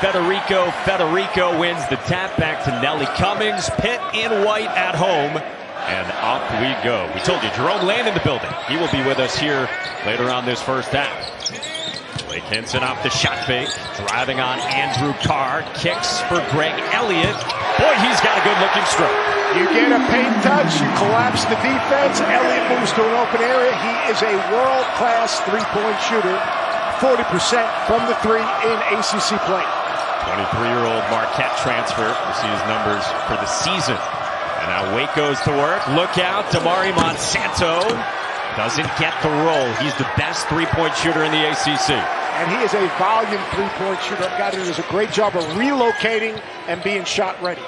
Federico. Federico wins the tap back to Nelly Cummings. Pitt in white at home. And off we go. We told you, Jerome Land in the building. He will be with us here later on this first half. Blake Hinson off the shot fake. Driving on Andrew Carr. Kicks for Greg Elliott. Boy, he's got a good-looking stroke. You get a paint touch, you collapse the defense. Elliott moves to an open area. He is a world-class three-point shooter. 40% from the three in ACC play. 23-year-old Marquette transfer. You see his numbers for the season. And now Wake goes to work. Look out, Damari Monsanto doesn't get the roll. He's the best three-point shooter in the ACC. And he is a volume three-point shooter. A guy who does a great job of relocating and being shot ready.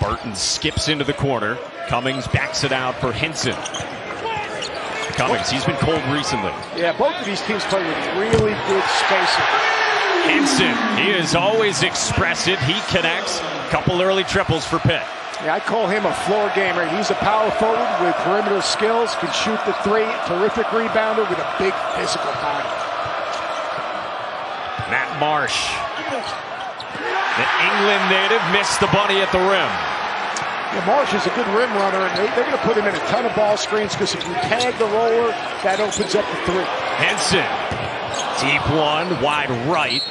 Burton skips into the corner. Cummings backs it out for Hinson. Cummings, he's been cold recently. Yeah, both of these teams play with really good spacing. Hinson, he is always expressive. He connects. Couple early triples for Pitt. Yeah, I call him a floor gamer. He's a power forward with perimeter skills, can shoot the three, terrific rebounder with a big physical body. Matt Marsh, the England native, missed the bunny at the rim. Yeah, Marsh is a good rim runner, and they're going to put him in a ton of ball screens because if you tag the roller, that opens up the three. Henson, deep one, wide right,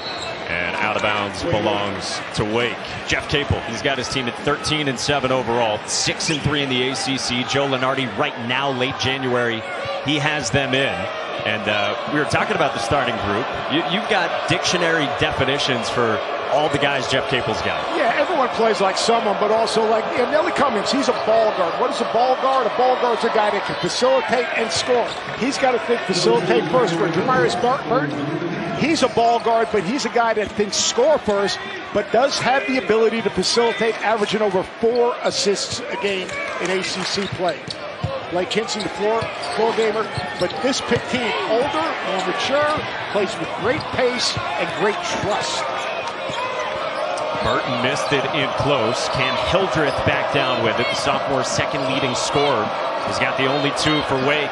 and out of bounds belongs to Wake. Jeff Capel, he's got his team at 13-7 overall, 6-3 in the ACC. Joe Lunardi right now, late January, he has them in. And we were talking about the starting group. You've got dictionary definitions for all the guys Jeff Capel's got. Yeah, everyone plays like someone, but also like Nelly Cummings, he's a ball guard. What is a ball guard? A ball guard's a guy that can facilitate and score. He's got to think facilitate first. For Demarius Burton, he's a ball guard, but he's a guy that thinks score first, but does have the ability to facilitate, averaging over 4 assists a game in ACC play. Blake Hinson, the floor gamer, but this Pitt team, older, more mature, plays with great pace and great trust. Burton missed it in close. Cam Hildreth back down with it. The sophomore's second leading scorer. He's got the only 2 for Wake.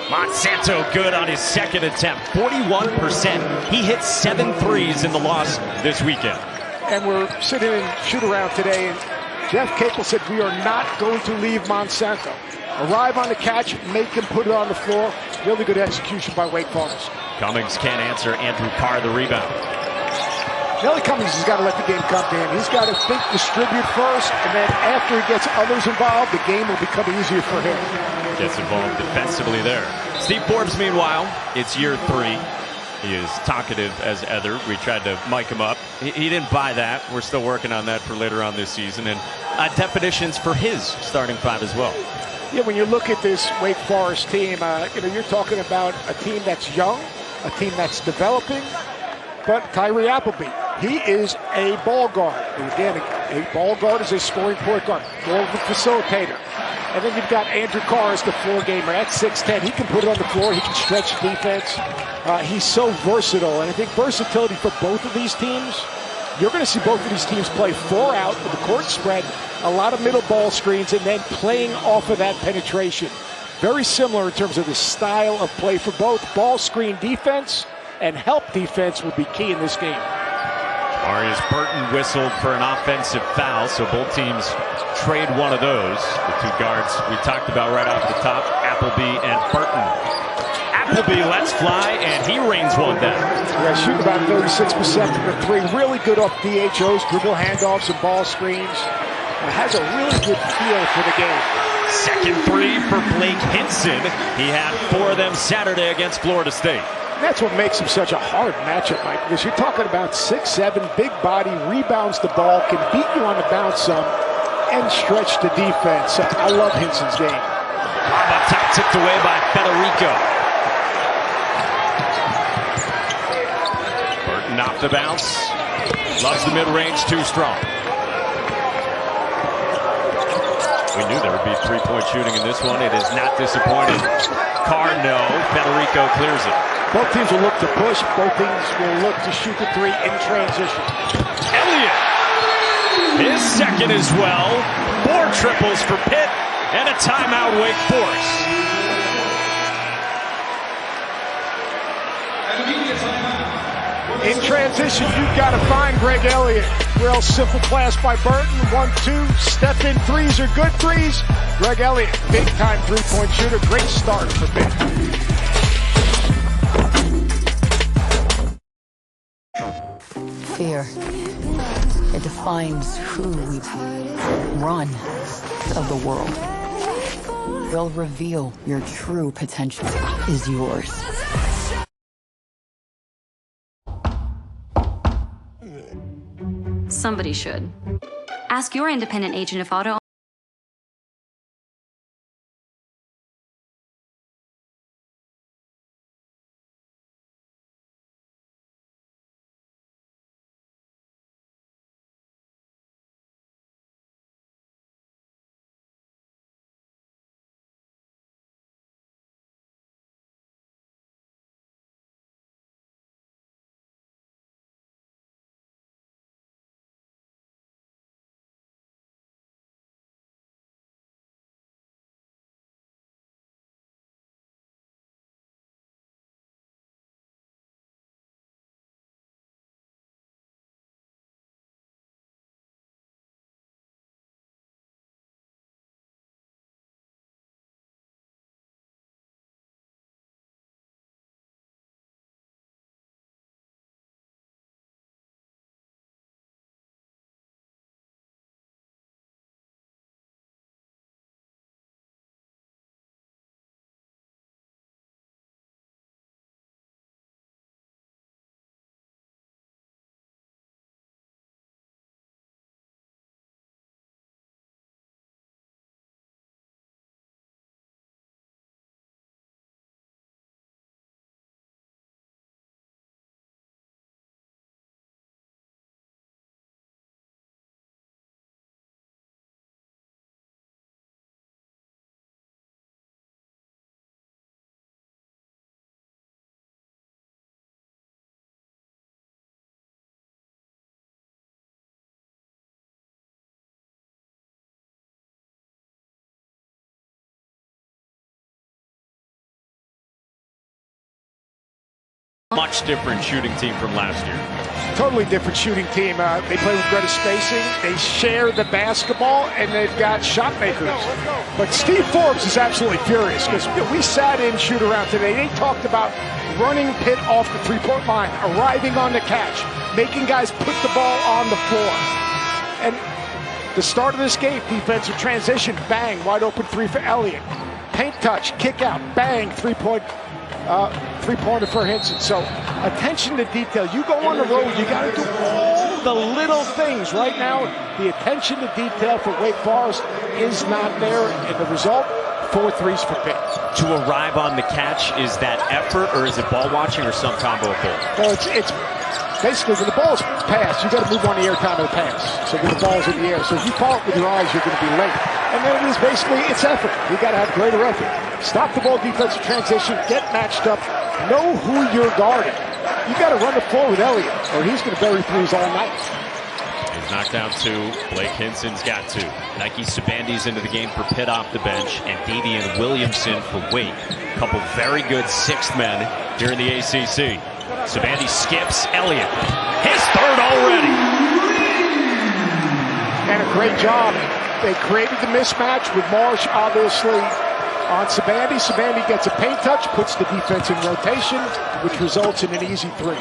Monsanto good on his second attempt. 41%. He hit 7 threes in the loss this weekend. And we're sitting in shoot-around today, and Jeff Capel said we are not going to leave Monsanto. Arrive on the catch, make him put it on the floor. Really good execution by Wake Forest. Cummings can't answer. Andrew Carr the rebound. Nelly Cummings has got to let the game come to him. He's got to think, distribute first, and then after he gets others involved, the game will become easier for him. Gets involved defensively there. Steve Forbes, meanwhile, it's year 3. He is talkative as ever. We tried to mic him up. He didn't buy that. We're still working on that for later on this season. And definitions for his starting 5 as well. Yeah, when you look at this Wake Forest team, you're talking about a team that's young, a team that's developing. But Tyree Appleby, he is a ball guard. And again, a ball guard is a scoring point guard, more of a facilitator. And then you've got Andrew Carr as the floor gamer at 6'10". He can put it on the floor. He can stretch the defense. He's so versatile. And I think versatility for both of these teams, you're going to see both of these teams play 4 out with the court spread, a lot of middle ball screens, and then playing off of that penetration. Very similar in terms of the style of play for both. Ball screen defense and help defense will be key in this game. Marius Burton whistled for an offensive foul, so both teams trade one of those. The 2 guards we talked about right off the top, Appleby and Burton. Appleby lets fly, and he rains one down. Yeah, shooting about 36% from the 3. Really good off DHOs, dribble handoffs and ball screens. Has a really good feel for the game. Second 3 for Blake Hinson. He had 4 of them Saturday against Florida State. That's what makes him such a hard matchup, Mike, because you're talking about 6'7", big body, rebounds the ball, can beat you on the bounce some, and stretch the defense. I love Hinson's game. Lob up top, tipped away by Federico. Burton off the bounce. Loves the mid-range, too strong. We knew there would be 3-point shooting in this one. It is not disappointing. Carr, no. Federico clears it. Both teams will look to push. Both teams will look to shoot the 3 in transition. Elliott, his second as well. 4 triples for Pitt, and a timeout, Wake Forest. And the media timeout. In transition, you've got to find Greg Elliott. Real simple pass by Burton. 1-2, step in threes are good threes. Greg Elliott, big time three-point shooter. Great start for Pitt. Fear. It defines who we run of the world. Will reveal your true potential is yours. Somebody should. Ask your independent agent if auto Much different shooting team from last year. Totally different shooting team. They play with better spacing. They share the basketball, and they've got shot makers. But Steve Forbes is absolutely furious because we sat in shoot around today. They talked about running Pitt off the three-point line, arriving on the catch, making guys put the ball on the floor. And the start of this game, defensive transition, bang, wide open three for Elliott. Paint touch, kick out, bang, three-pointer for Hinson. So attention to detail. You go on the road, you got to do all the little things. Right now, the attention to detail for Wake Forest is not there, and the result, 4 threes for Pitt. To arrive on the catch, is that effort, or is it ball watching, or some combo of both? Well, it's basically when the ball's passed, you got to move on the air time of the pass. So when the ball's in the air, so if you follow it with your eyes, you're going to be late. And then it is basically, it's effort. You got to have greater effort. Stop the ball, defensive transition, get matched up, know who you're guarding. You got to run the floor with Elliott, or he's going to bury threes all night. He's knocked down 2. Blake Hinson's got 2. Nike Sabandi's into the game for Pitt off the bench, and Daivien Williamson for Wake. A couple very good sixth men here in the ACC. Sabandi skips Elliott. His third already. And a great job. They created the mismatch with Marsh, obviously, on Sabandi. Sabandi gets a paint touch, puts the defense in rotation, which results in an easy 3.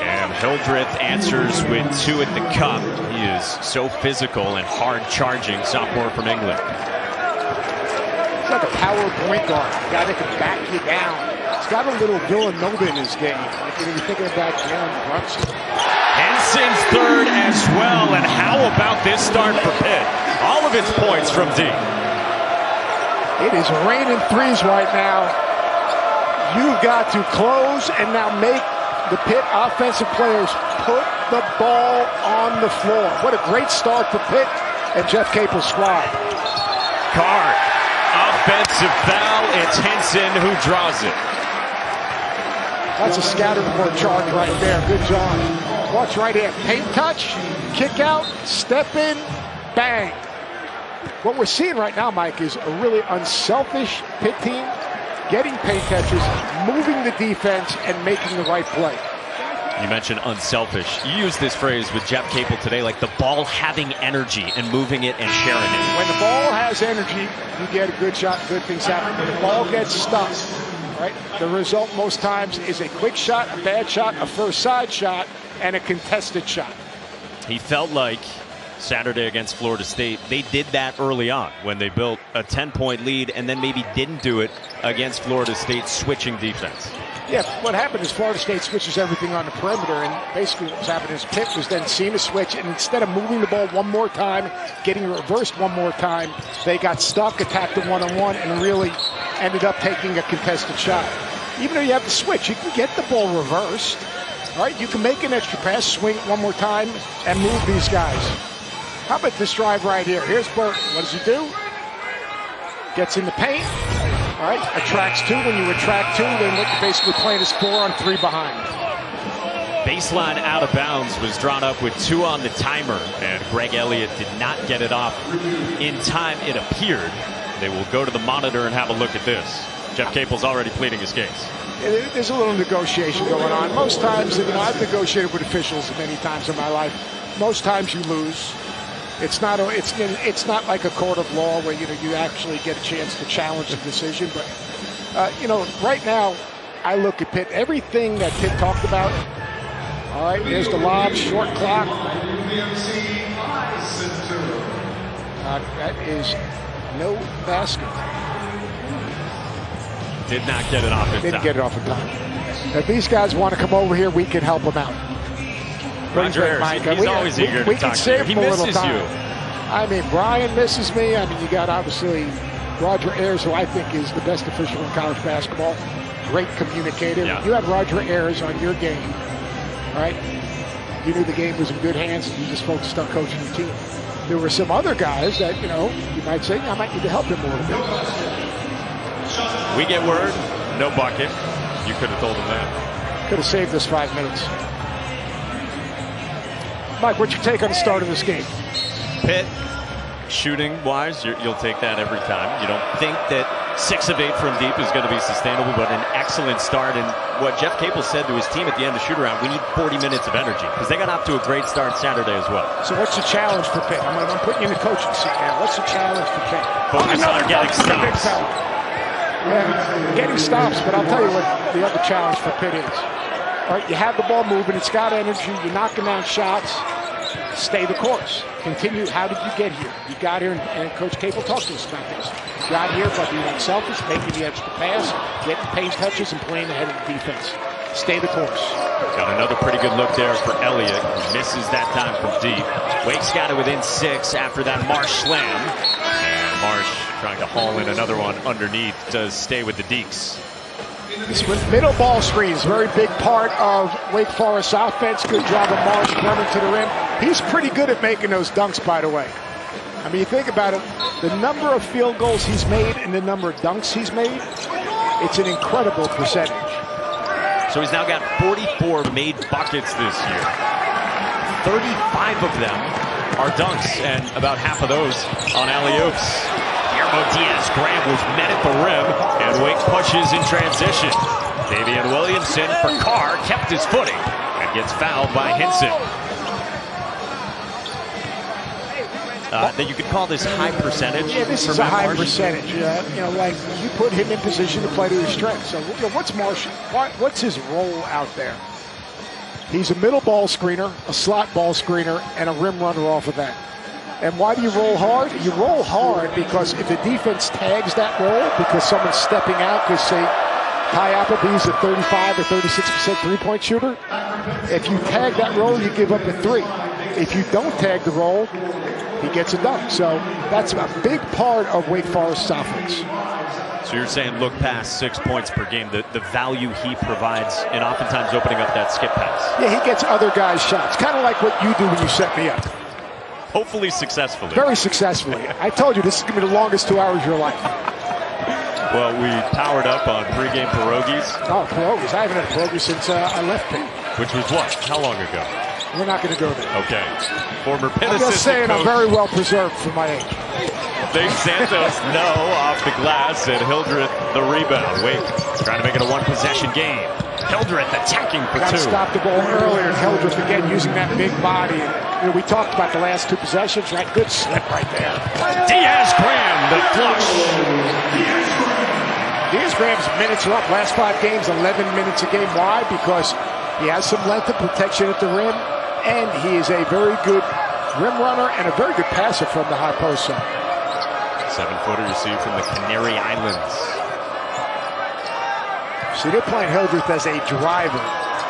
And Hildreth answers with 2 at the cup. He is so physical and hard-charging, sophomore from England. He's like a power point guard, a guy that can back you down. He's got a little Villanova in his game. You're thinking about Jalen Brunson. Henson's third as well, and how about this start for Pitt? All of its points from deep. It is raining threes right now. You've got to close and now make the Pitt offensive players put the ball on the floor. What a great start for Pitt and Jeff Capel's squad. Card. Offensive foul. It's Henson who draws it. That's a scatterboard charge right there. Good job. Watch right here. Paint touch, kick out, step in, bang. What we're seeing right now, Mike, is a really unselfish Pitt team getting paint catches, moving the defense, and making the right play. You mentioned unselfish. You used this phrase with Jeff Capel today, like the ball having energy and moving it and sharing it. When the ball has energy, you get a good shot, good things happen. When the ball gets stuck, right, the result most times is a quick shot, a bad shot, a first side shot, and a contested shot. He felt like Saturday against Florida State, they did that early on when they built a 10-point lead and then maybe didn't do it against Florida State, switching defense. Yeah, what happened is Florida State switches everything on the perimeter, and basically what was happening is Pitt was then seeing a switch, and instead of moving the ball one more time, getting reversed one more time, they got stuck, attacked the one-on-one, and really ended up taking a contested shot. Even though you have the switch, you can get the ball reversed. All right, you can make an extra pass, swing it one more time, and move these guys. How about this drive right here? Here's Burton. What does he do? Gets in the paint. All right, attracts two. When you attract two, then what you're basically playing is 4 on 3 behind. Baseline out of bounds was drawn up with 2 on the timer, and Greg Elliott did not get it off in time, it appeared. They will go to the monitor and have a look at this. Jeff Capel's already pleading his case. There's a little negotiation going on. Most times, I've negotiated with officials many times in my life. Most times you lose. It's not like a court of law where you actually get a chance to challenge the decision. But right now, I look at Pitt. Everything that Pitt talked about. All right, there's the lob, short clock. That is no basket. Did not get it off in time. Didn't get it off in time. If these guys want to come over here, we can help them out. Roger Ayers, he's always eager to talk to you. He misses you. I mean, Brian misses me. I mean, you got obviously Roger Ayers, who I think is the best official in college basketball. Great communicator. Yeah. You had Roger Ayers on your game, all right? You knew the game was in good hands, and you just focused on coaching your team. There were some other guys that, you might say, I might need to help him a little bit. We get word, no bucket. You could have told him that. Could have saved us 5 minutes. Mike, what's your take on the start of this game? Pitt, shooting-wise, you'll take that every time. You don't think that 6 of 8 from deep is going to be sustainable, but an excellent start. And what Jeff Capel said to his team at the end of shoot-around, we need 40 minutes of energy, because they got off to a great start Saturday as well. So what's the challenge for Pitt? I'm putting you in the coaching seat now. What's the challenge for Pitt? Focus on getting stops. Yeah, getting stops, but I'll tell you what the other challenge for Pitt is. All right, you have the ball moving, it's got energy, you're knocking down shots, stay the course. Continue, how did you get here? You got here, and Coach Capel talked to us about this. You got here by being unselfish, making the extra pass, getting paint touches, and playing ahead of the defense. Stay the course. Got another pretty good look there for Elliott, who misses that time from deep. Wake's got it within 6 after that Marsh slam. And Marsh trying to haul in another one underneath to stay with the Deeks. This middle ball screen is a very big part of Wake Forest's offense. Good job of Marsh running to the rim. He's pretty good at making those dunks, by the way. I mean, you think about it, the number of field goals he's made and the number of dunks he's made, it's an incredible percentage. So he's now got 44 made buckets this year. 35 of them are dunks, and about half of those on alley-oops. Guillermo Diaz-Graham was met at the rim, and Wake pushes in transition. Daivien Williamson for Carr kept his footing and gets fouled by Hinson. That you could call this high percentage. Yeah, this is a high percentage. Like you put him in position to play to his strengths. So, what's Marsh? What's his role out there? He's a middle ball screener, a slot ball screener, and a rim runner off of that. And why do you roll hard? You roll hard because if the defense tags that roll because someone's stepping out, because say Ty Appleby's a 35 or 36% three-point shooter, if you tag that roll, you give up a 3. If you don't tag the roll, he gets a dunk. So that's a big part of Wake Forest's offense. So you're saying look past 6 points per game, the value he provides in oftentimes opening up that skip pass. Yeah, he gets other guys' shots. Kind of like what you do when you set me up. Hopefully successfully. Very successfully. I told you this is going to be the longest 2 hours of your life. Well, we powered up on pregame pierogies. Oh, pierogies. I haven't had a pierogi since I left Pitt. Which was what? How long ago? We're not going to go there. Okay. Former Pitt I'm just saying coach. I'm very well preserved for my age. Dave Santos, no, off the glass, and Hildreth the rebound. Wake trying to make it a one-possession game. Hildreth attacking for Got to 2. stop the ball earlier, and Hildreth again using that big body. And, we talked about the last 2 possessions, right? Good slip right there. Diaz-Graham, the flush. Diaz-Graham's minutes are up. Last 5 games, 11 minutes a game. Why? Because he has some length of protection at the rim, and he is a very good rim runner and a very good passer from the high post side. 7-footer received from the Canary Islands. See, they're playing Hildreth as a driver.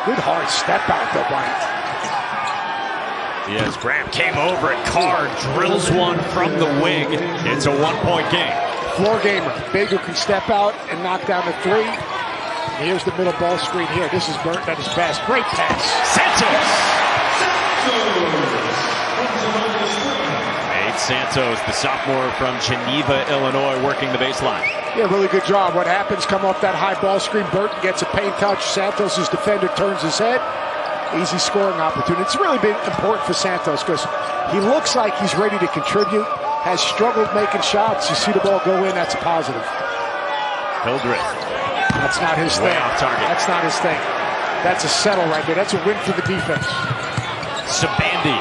Good hard step out though, Brian. Diaz-Graham came over at Carr, drills one from the wing. It's a 1-point game. Floor gamer. Big who can step out and knock down the 3. Here's the middle ball screen here. This is Burton at his best. Great pass. Santos! Nate Santos, the sophomore from Geneva, Illinois, working the baseline. Yeah, really good job. What happens, come off that high ball screen, Burton gets a paint touch. Santos' defender turns his head. Easy scoring opportunity. It's really been important for Santos because he looks like he's ready to contribute, has struggled making shots. You see the ball go in, that's a positive. Hildreth. That's not his thing. Off target. That's not his thing. That's a settle right there. That's a win for the defense. Sabandi.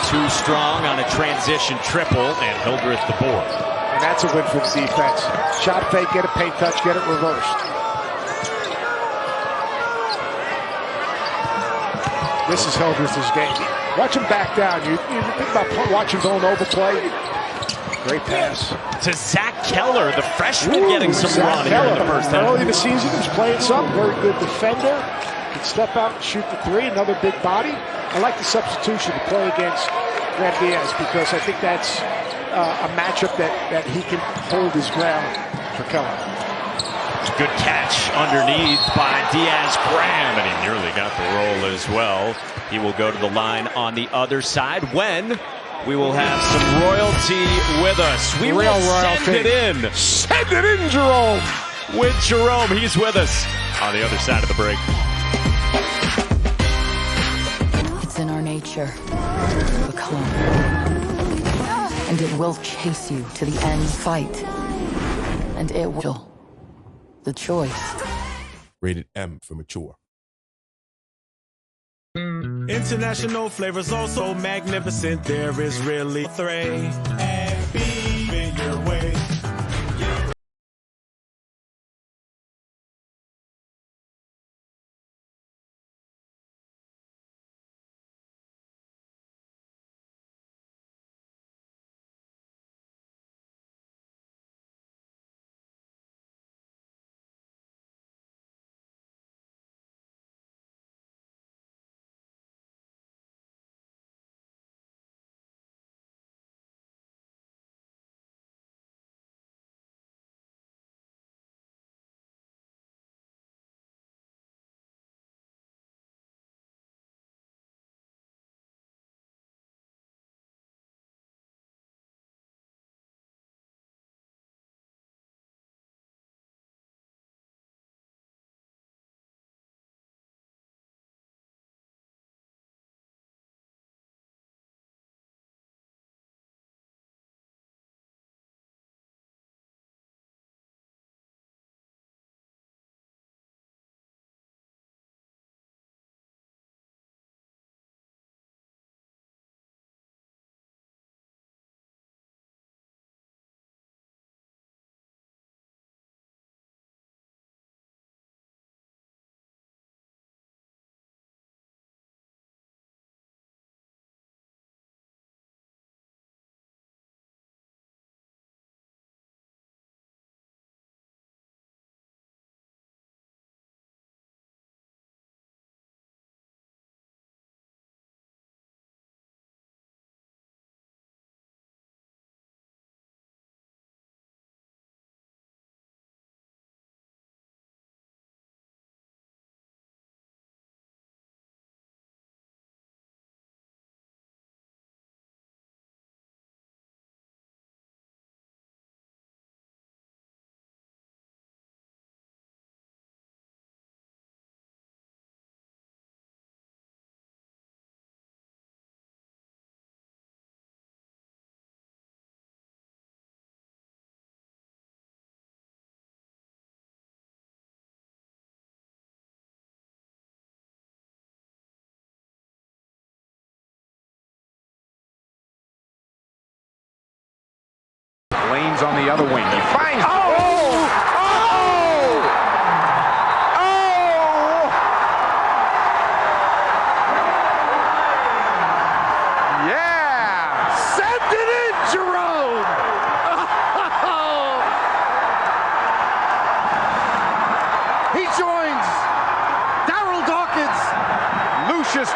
Too strong on a transition triple, and Hildreth the board. And that's a win for the defense. Shot fake, get a paint touch, get it reversed. This is Hildreth's game. Watch him back down. You think about watching Villanova play. Great pass. To Zach Keller, the freshman, getting some run here in the first half. Early in the season, he's playing some. Very good defender. Can step out and shoot the 3. Another big body. I like the substitution to play against Graham Diaz because I think that's a matchup that he can hold his ground for Keller. Good catch underneath by Diaz-Graham, and he nearly got the roll as well. He will go to the line on the other side when we will have some royalty with us. We will send it in. Send it in, Jerome. With Jerome, he's with us on the other side of the break. It's in our nature to become. And it will chase you to the end fight. And it will. The choice. Rated M for mature. International flavors also magnificent. There is really three. Haynes on the other wing. He finds...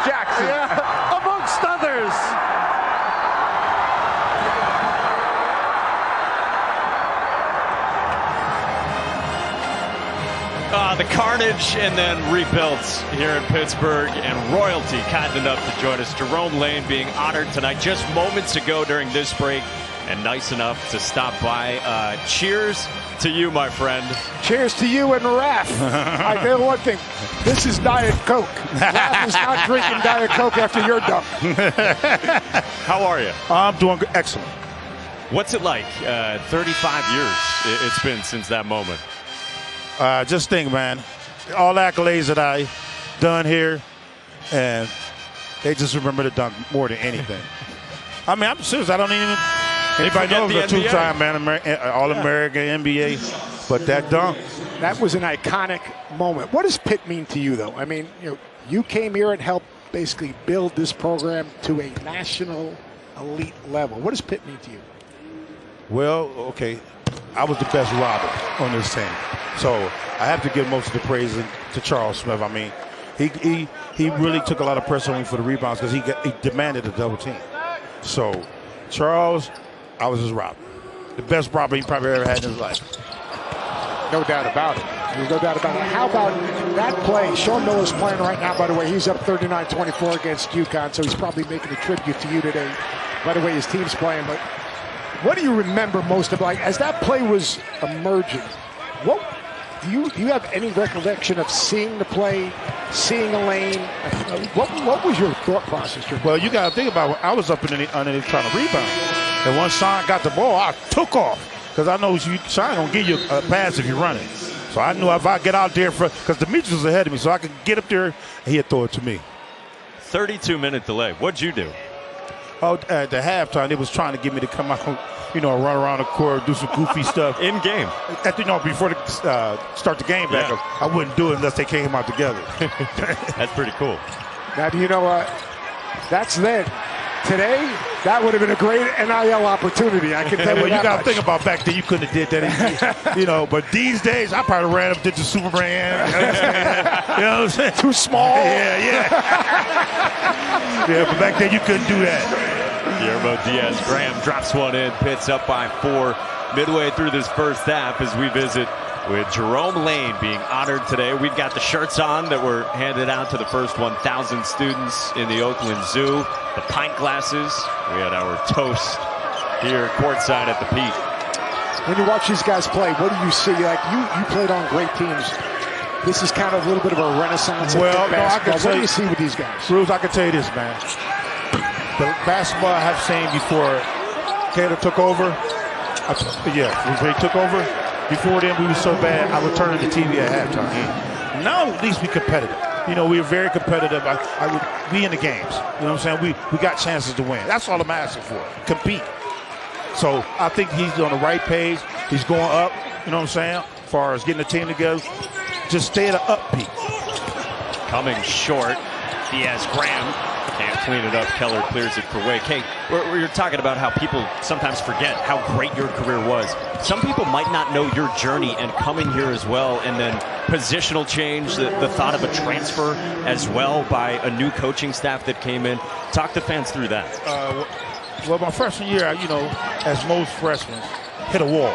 Jackson, amongst others. The carnage and then rebuilt here in Pittsburgh, and royalty kind enough to join us. Jerome Lane being honored tonight just moments ago during this break, and nice enough to stop by. Cheers to you, my friend. Cheers to you and Raph. I tell you one thing, this is Diet Coke. Raph is not drinking Diet Coke after you're done. How are you? I'm doing excellent. What's it like? 35 years it's been since that moment. Just think, man, all the accolades that I done here, and they just remember the dunk more than anything. I mean, I'm serious. I don't even... Anybody knows a two-time All-American NBA, but that dunk. That was an iconic moment. What does Pitt mean to you, though? I mean, you came here and helped basically build this program to a national elite level. What does Pitt mean to you? Well, okay, I was the best robber on this team, so I have to give most of the praise to Charles Smith. I mean, he really took a lot of pressure on me for the rebounds because he demanded a double team. So, Charles, I was his robber. The best robber he probably ever had in his life. No doubt about it. There's no doubt about it. How about that play? Sean Miller's playing right now, by the way. He's up 39-24 against UConn, so he's probably making a tribute to you today. By the way, his team's playing. But what do you remember most of, like, as that play was emerging? What do you have any recollection of seeing the play, seeing a lane? What was your thought process? Well, you got to think about it. I was up underneath trying to rebound. And once Sean got the ball, I took off. Because I know Sean going to give you a pass if you're running. So I knew if I get out there, because Demetrius was ahead of me, so I could get up there and he'd throw it to me. 32-minute delay. What'd you do? Oh, at the halftime, they was trying to get me to come out, run around the court, do some goofy stuff. In game? Before they start the game back, I wouldn't do it unless they came out together. That's pretty cool. Now, do you know what? That's then. Today, that would have been a great NIL opportunity. I can tell you that. You got to much. think about back then. You couldn't have did that. But these days, I probably ran up, did the Superman. You know what I'm saying? Too small. Yeah. Yeah, but back then you couldn't do that. Guillermo Diaz-Graham drops one in. Pitt's up by 4 midway through this first half as we visit with Jerome Lane being honored today. We've got the shirts on that were handed out to the first 1,000 students in the Oakland Zoo. The pint glasses. We had our toast here courtside at the Pete. When you watch these guys play, what do you see? Like, you played on great teams. This is kind of a little bit of a renaissance. Well, no, I can what do you see with these guys? Bruce, I can tell you this, man. The basketball I have seen before Cater took over, when he took over, before then we were so bad, I would turn on the TV at halftime. Now at least we competitive. We were very competitive. I would be in the games. You know what I'm saying? We got chances to win. That's all I'm asking for. Compete. So I think he's on the right page. He's going up, you know what I'm saying, as far as getting the team together. Just stay at an up peak. Coming short, Diaz-Graham can't clean it up. Keller clears it for Wake. Hey, we're talking about how people sometimes forget how great your career was. Some people might not know your journey and coming here as well, and then positional change, the thought of a transfer as well by a new coaching staff that came in. Talk to fans through that. Well, my freshman year, as most freshmen, hit a wall.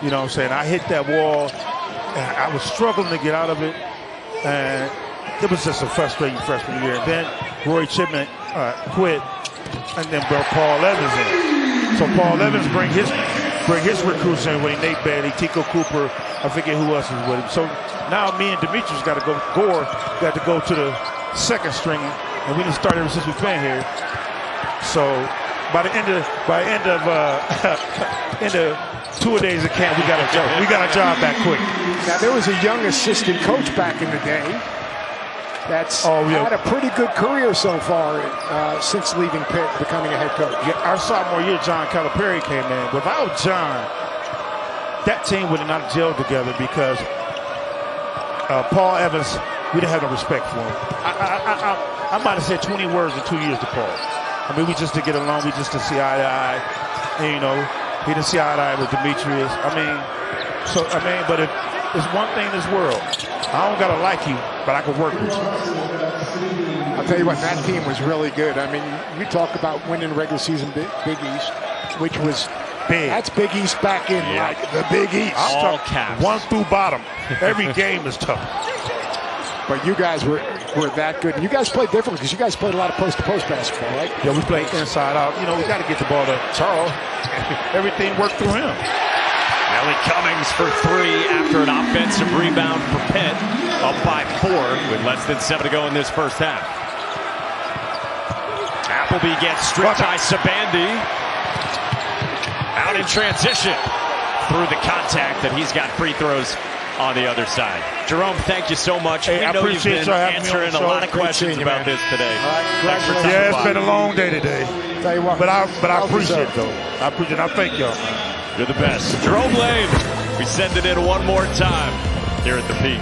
You know what I'm saying? I hit that wall, and I was struggling to get out of it, and it was just a frustrating freshman year. And then Roy Chipman quit, and then brought Paul Evans in. So Paul Evans bring his recruits in with Nate Bailey, Tico Cooper, I forget who else is with him. So now me and Demetrius got to go to the second string, and we didn't start ever since we've been here. So by the end of 2 days of camp, we got a job back quick. Now there was a young assistant coach back in the day that's had a pretty good career so far since leaving Pitt, becoming a head coach. Yeah, our sophomore year, John Calipari came in. Without John, that team would have not gelled together because Paul Evans, we didn't have no respect for him. I might have said 20 words in 2 years to Paul. I mean, we just didn't get along. We just didn't see eye to eye. And, you know, he didn't see eye to eye with Demetrius. But if there's one thing in this world, I don't got to like you, but I can work with you. I'll tell you what, that team was really good. I mean, you talk about winning regular season Big East, which was big. That's Big East back in, like the Big East. All caps. One through bottom. Every game is tough. But you guys were that good. And you guys played differently because you guys played a lot of post-to-post basketball, right? Yeah, we played inside out. You know, we got to get the ball to Charles. Everything worked through him. Ellie Cummings for 3 after an offensive rebound for Pitt, up by 4 with less than 7 to go in this first half. Appleby gets stripped by Sabandi. Out in transition through the contact, that he's got free throws on the other side. Jerome, thank you so much. Hey, we know you've been answering a lot of questions about this today. Thanks for coming it's by. been a long day today. Tell you what, but I appreciate it, though. I appreciate it. I thank y'all. You're the best. Jerome Lane, we send it in one more time here at the Peak.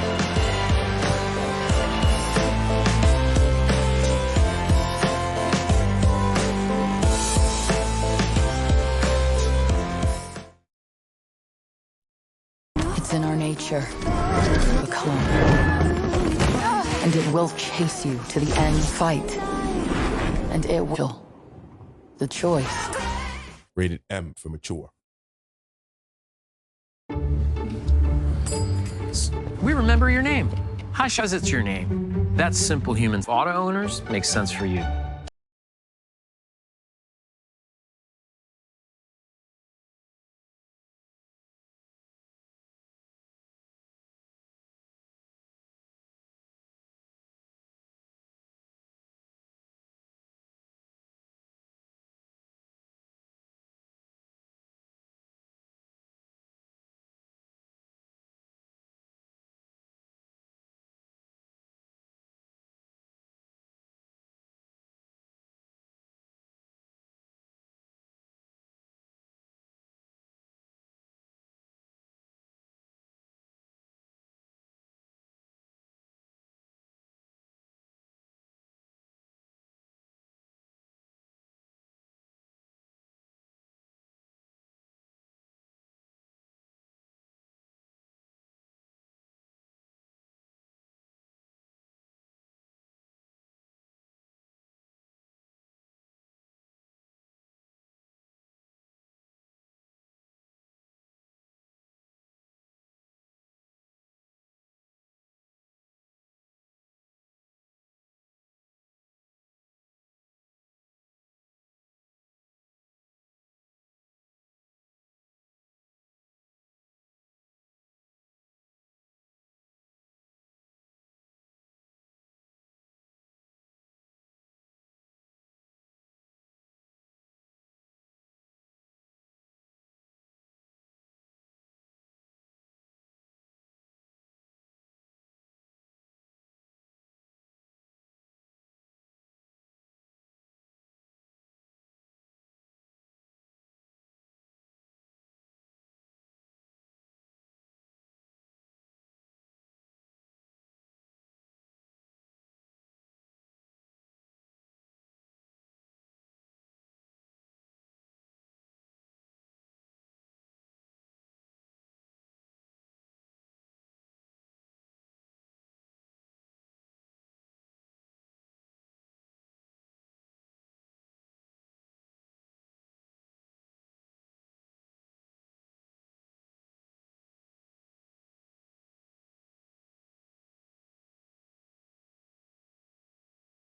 It's in our nature. Become. And it will chase you to the end fight. And it will. The choice. Rated M for mature. We remember your name. Hi, Shaz, it's your name. That's Simple Humans. Auto owners makes sense for you.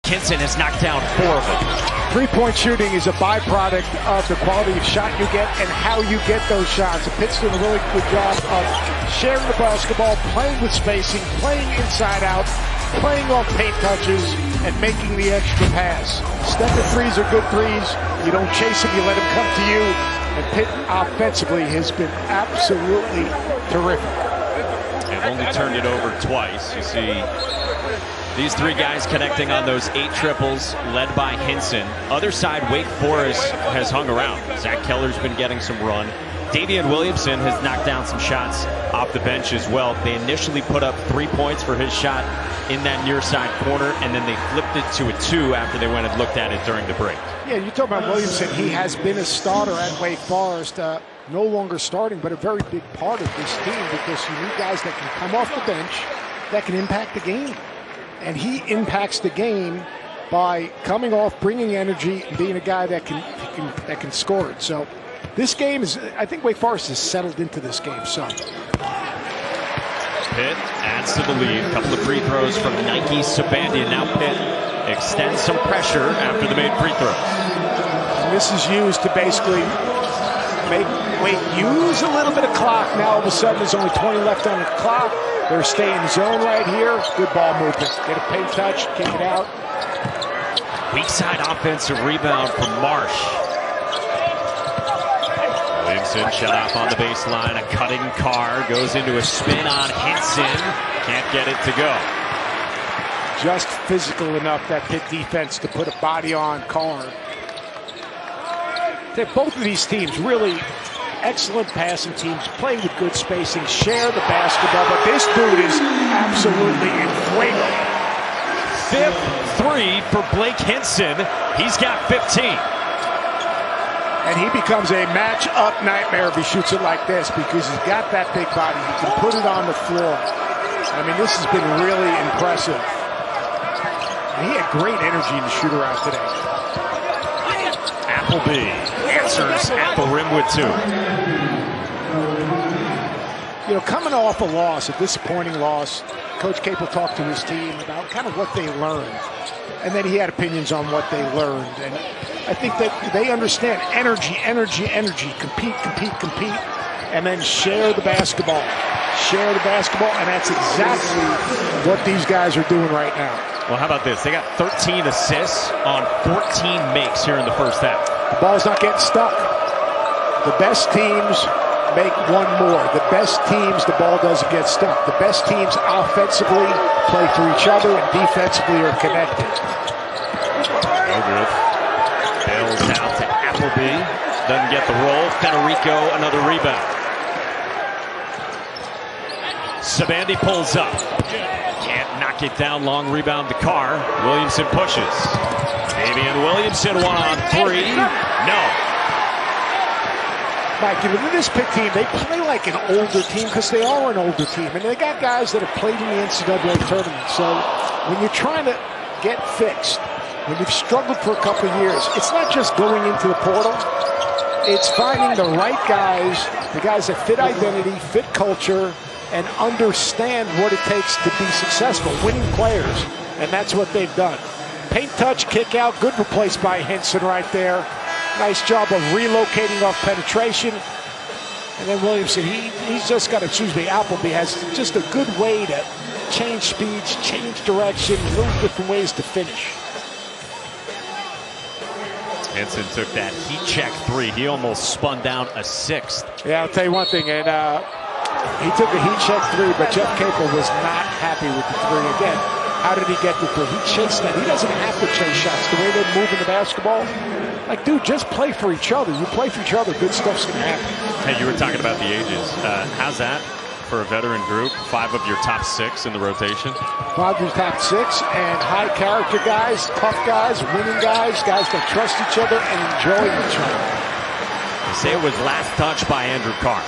Hinson has knocked down 4 of them. Three-point shooting is a byproduct of the quality of shot you get and how you get those shots. And Pitt's doing a really good job of sharing the basketball, playing with spacing, playing inside out, playing off paint touches, and making the extra pass. Step-in threes are good threes. You don't chase them, you let them come to you. And Pitt offensively has been absolutely terrific. They've only turned it over twice. You see these 3 guys connecting on those 8 triples, led by Hinson. Other side, Wake Forest has hung around. Zach Keller's been getting some run. Daivien Williamson has knocked down some shots off the bench as well. They initially put up 3 points for his shot in that near side corner, and then they flipped it to a 2 after they went and looked at it during the break. Yeah, you talk about Williamson. He has been a starter at Wake Forest. No longer starting, but a very big part of this team, because you need guys that can come off the bench that can impact the game. And he impacts the game by coming off, bringing energy, and being a guy that can score it. So this game is, I think Wake Forest has settled into this game some. Pitt adds to the lead. A couple of free throws from Nike Sabandia. Now Pitt extends some pressure after the made free throws. And this is used to basically make Wake use a little bit of clock. Now all of a sudden there's only 20 left on the clock. They're staying in zone right here. Good ball movement. Get a paint touch, kick it out. Weak side offensive rebound from Marsh. Williamson shut off on the baseline. A cutting Carr goes into a spin on Henson. Can't get it to go. Just physical enough, that Pitt defense, to put a body on Carr. Both of these teams really excellent passing teams, play with good spacing, share the basketball, but this dude is absolutely in fuego. 5th 3 for Blake Henson. He's got 15. And he becomes a match-up nightmare if he shoots it like this, because he's got that big body. He can put it on the floor. I mean, this has been really impressive. And he had great energy in the shooter-out today. Appleby answers at the rim with 2. You know, coming off a loss, a disappointing loss, Coach Capel talked to his team about kind of what they learned. And then he had opinions on what they learned. And I think that they understand energy, energy, energy. Compete, compete, compete. And then share the basketball. Share the basketball. And that's exactly what these guys are doing right now. Well, how about this? They got 13 assists on 14 makes here in the first half. The ball's not getting stuck. The best teams make one more. The best teams, the ball doesn't get stuck. The best teams offensively play for each other and defensively are connected. No good. Bails out to Appleby. Doesn't get the roll. Federico, another rebound. Sabandia pulls up. Can't knock it down. Long rebound to Carr. Williamson pushes. Daivien Williamson 1-on-3. No. Mike, you know, this Pitt team, they play like an older team because they are an older team. And they got guys that have played in the NCAA tournament. So when you're trying to get fixed, when you've struggled for a couple of years, it's not just going into the portal. It's finding the right guys, the guys that fit identity, fit culture, and understand what it takes to be successful, winning players. And that's what they've done. Paint touch, kick out, good replaced by Henson right there. Nice job of relocating off penetration. And then Williamson, he's just got, Appleby has just a good way to change speeds, change direction, little different ways to finish. Henson took that heat check 3. He almost spun down a 6th. Yeah, I'll tell you one thing, and he took a heat check 3, but Jeff Capel was not happy with the 3 again. How did he get the 3? He chased that. He doesn't have to chase shots. The way they're moving the basketball, like, dude, just play for each other. You play for each other, good stuff's going to happen. Hey, you were talking about the ages. How's that for a veteran group? 5 of your top 6 in the rotation? 5 of your top 6, and high character guys, tough guys, winning guys, guys that trust each other and enjoy each other. They say it was last touch by Andrew Carr.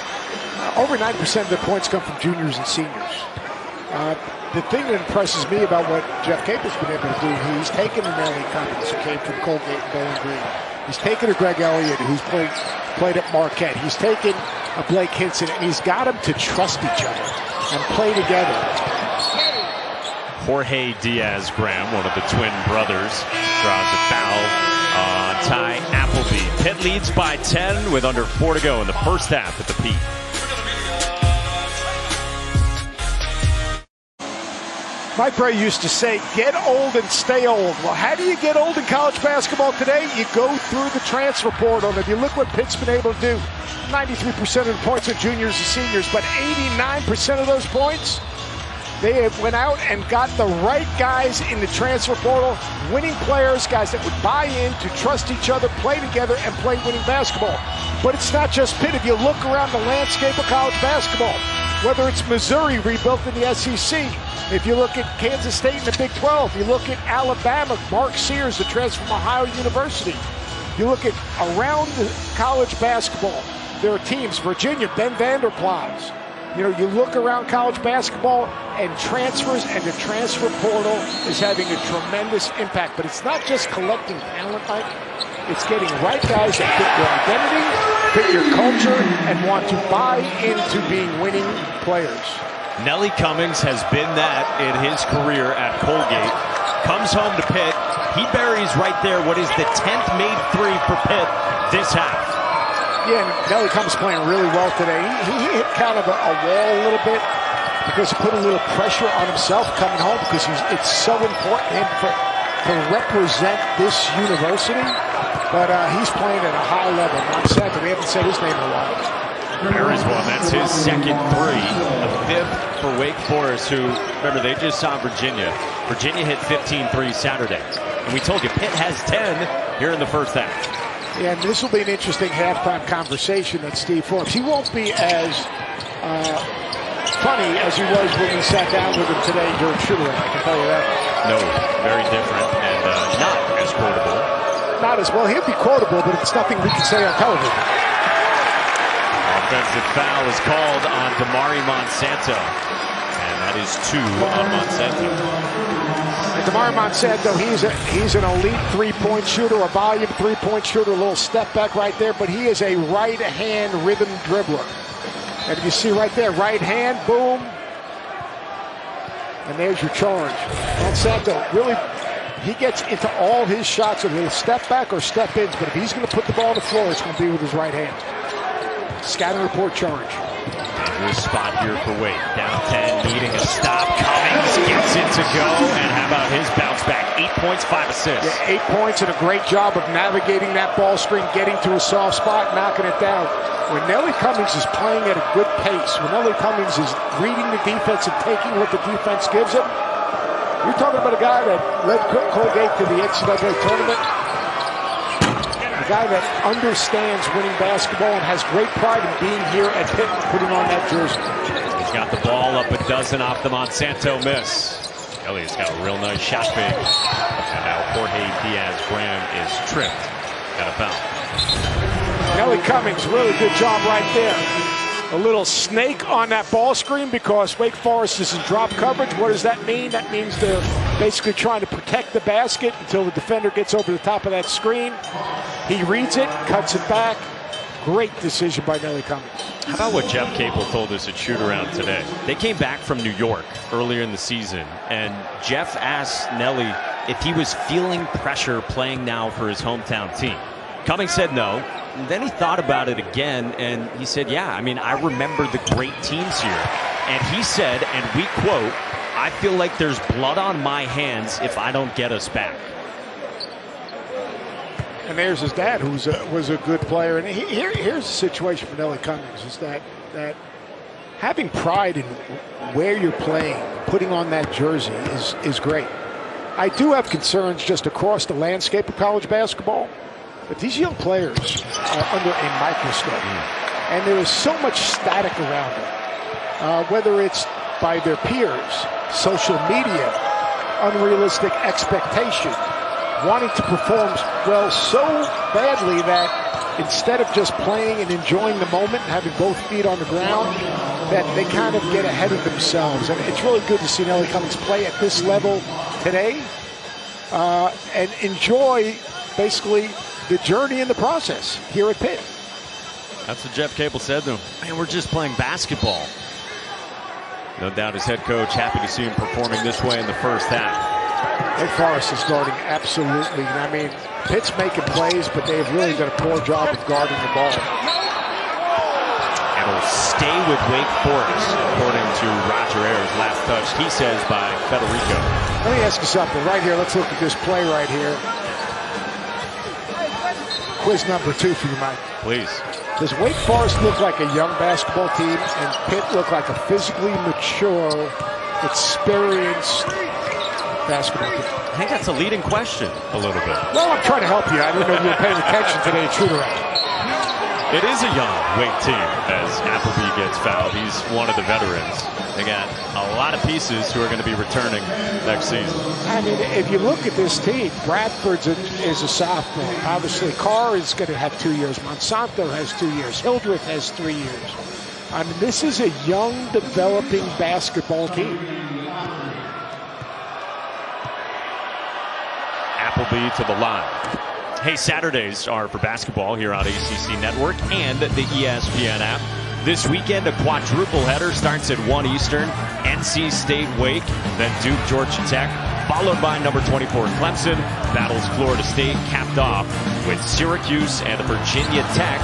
Over 90% of the points come from juniors and seniors. The thing that impresses me about what Jeff Capel's been able to do, he's taken an Ellie Cummings who came from Colgate and Bowling Green. He's taken a Greg Elliott who's played at Marquette. He's taken a Blake Henson, and he's got them to trust each other and play together. Jorge Diaz-Graham, one of the twin brothers, draws a foul on Ty Appleby. Pitt leads by 10 with under 4 to go in the first half at the Pete. Mike Bray used to say, get old and stay old. Well, how do you get old in college basketball today? You go through the transfer portal. And if you look what Pitt's been able to do, 93% of the points are juniors and seniors, but 89% of those points, they have went out and got the right guys in the transfer portal, winning players, guys that would buy in, to trust each other, play together, and play winning basketball. But it's not just Pitt. If you look around the landscape of college basketball, whether it's Missouri rebuilt in the SEC, if you look at Kansas State in the Big 12, you look at Alabama, Mark Sears, the transfer from Ohio University. You look at around the college basketball, there are teams, Virginia, Ben Vanderplas. You know, you look around college basketball and transfers, and the transfer portal is having a tremendous impact. But it's not just collecting talent, Mike. It's getting right guys that fit your identity, fit your culture, and want to buy into being winning players. Nelly Cummings has been that in his career at Colgate. Comes home to Pitt. He buries right there what is the 10th made three for Pitt this half. Yeah, and Nelly Cummings playing really well today. He hit kind of a wall a little bit because he put a little pressure on himself coming home because it's so important to him to represent this university. But he's playing at a high level. I'm sad that we haven't said his name in a while. Buries one. That's his second three. A fifth for Wake Forest, who, remember, they just saw Virginia. Virginia hit 15 threes Saturday. And we told you Pitt has 10 here in the first half. Yeah, and this will be an interesting halftime conversation at Steve Forbes. He won't be as funny as he was when we sat down with him today during shooting. I can tell you that. No, very different and not as quotable. Not as well. He'll be quotable, but it's nothing we can say on television. Offensive foul is called on Damari Monsanto. And that is 2 on Monsanto. And Damari Monsanto, he's an elite three-point shooter, a volume three-point shooter, a little step back right there, but he is a right-hand rhythm dribbler. And if you see right there, right hand, boom. And there's your charge. Monsanto really, he gets into all his shots with a little step back or step ins, but if he's going to put the ball on the floor, it's going to be with his right hand. Scatter report charge. Dangerous spot here for Wake. Down 10, needing a stop. Cummings gets it to go. And how about his bounce back? 8 points, 5 assists. Yeah, 8 points and a great job of navigating that ball screen, getting to a soft spot, knocking it down. When Nelly Cummings is playing at a good pace, when Nelly Cummings is reading the defense and taking what the defense gives him, you're talking about a guy that led Colgate to the NCAA tournament. A guy that understands winning basketball and has great pride in being here at Pitt and putting on that jersey. He's got the ball up a dozen off the Monsanto miss. Elliott's got a real nice shot fake. And now Jorge Diaz-Graham is tripped. Got a foul. Nelly Cummings, really good job right there. A little snake on that ball screen because Wake Forest is in drop coverage. What does that mean? That means they're basically trying to protect the basket until the defender gets over the top of that screen. He reads it, cuts it back. Great decision by Nelly Cummings. How about what Jeff Capel told us at shoot-around today? They came back from New York earlier in the season, and Jeff asked Nelly if he was feeling pressure playing now for his hometown team. Cummings said no. And then he thought about it again, and he said, yeah, I mean, I remember the great teams here. And he said, and we quote, I feel like there's blood on my hands if I don't get us back. And there's his dad, who was a good player. And here's the situation for Nelly Cummings, is that having pride in where you're playing, putting on that jersey is great. I do have concerns just across the landscape of college basketball. But these young players are under a microscope, and there is so much static around them, whether it's by their peers, social media, unrealistic expectation, wanting to perform well so badly that instead of just playing and enjoying the moment and having both feet on the ground, that they kind of get ahead of themselves. And it's really good to see Nelly Cummings play at this level today and enjoy basically the journey in the process here at Pitt. That's what Jeff Capel said to him. Man, we're just playing basketball. No doubt his head coach happy to see him performing this way in the first half. Wake Forest is guarding absolutely. I mean, Pitt's making plays, but they've really done a poor job of guarding the ball. It'll stay with Wake Forest, according to Roger Ayers, last touched, he says, by Federico. Let me ask you something right here. Let's look at this play right here. Quiz number 2 for you, Mike. Please. Does Wake Forest look like a young basketball team and Pitt look like a physically mature, experienced basketball team? I think that's a leading question a little bit. Well, I'm trying to help you. I didn't know you were paying attention today at shoot-around. It is a young Wake team as Appleby gets fouled. He's one of the veterans. They got a lot of pieces who are going to be returning next season. I mean, if you look at this team, Bradford's is a sophomore. Obviously, Carr is going to have 2 years. Monsanto has 2 years. Hildreth has 3 years. I mean, this is a young, developing basketball team. Appleby to the line. Hey, Saturdays are for basketball here on ACC Network and the ESPN app. This weekend, a quadruple header starts at 1 Eastern. NC State Wake, then Duke Georgia Tech, followed by number 24 Clemson. Battles Florida State, capped off with Syracuse and Virginia Tech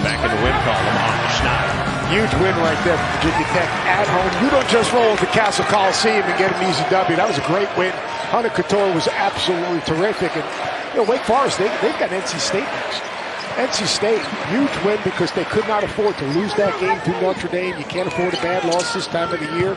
back in the win column on the Schneider. Huge win right there for Virginia Tech at home. You don't just roll to Castle Coliseum and get an easy W. That was a great win. Hunter Couture was absolutely terrific. And you know, Wake Forest, they've got NC State next. NC State, huge win because they could not afford to lose that game to Notre Dame. You can't afford a bad loss this time of the year.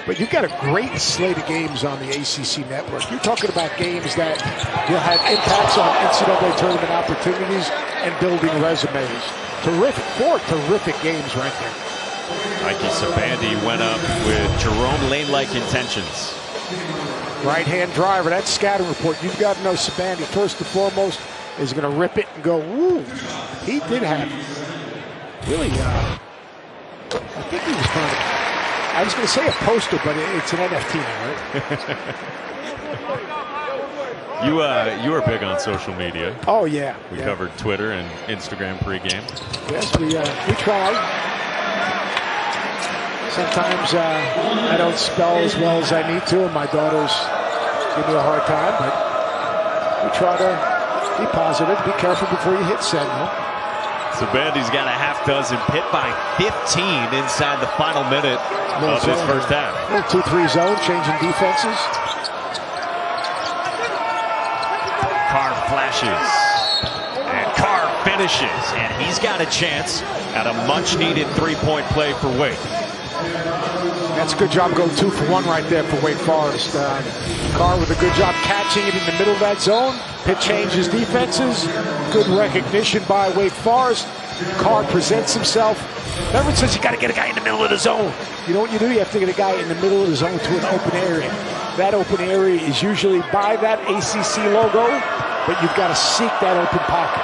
But you've got a great slate of games on the ACC network. You're talking about games that will have impacts on NCAA tournament opportunities and building resumes. Terrific, 4 terrific games right there. Mikey Sabandi went up with Jerome Lane-like intentions. Right-hand driver, that scouting report. You've got to know Sabandi, first and foremost, is going to rip it and go, woo. He did have really, I think he was trying to, I was going to say a poster, but it's an NFT now, right? You are big on social media. Oh, yeah. We covered Twitter and Instagram pregame. Yes, we try. Sometimes I don't spell as well as I need to, and my daughters give me a hard time, but we try to be positive. Be careful before you hit send. Sabandi's got a half dozen. Pitt by 15 inside the final minute of this first half. 2-3 zone, changing defenses. Carr flashes. And Carr finishes. And he's got a chance at a much-needed three-point play for Wake. That's a good job going 2 for 1 right there for Wake Forest. Carr with a good job catching it in the middle of that zone. Pitt changes defenses. Good recognition by Wake Forest. Carr presents himself. Everyone says you got to get a guy in the middle of the zone. You know what you do? You have to get a guy in the middle of the zone to an open area. That open area is usually by that ACC logo, but you've got to seek that open pocket.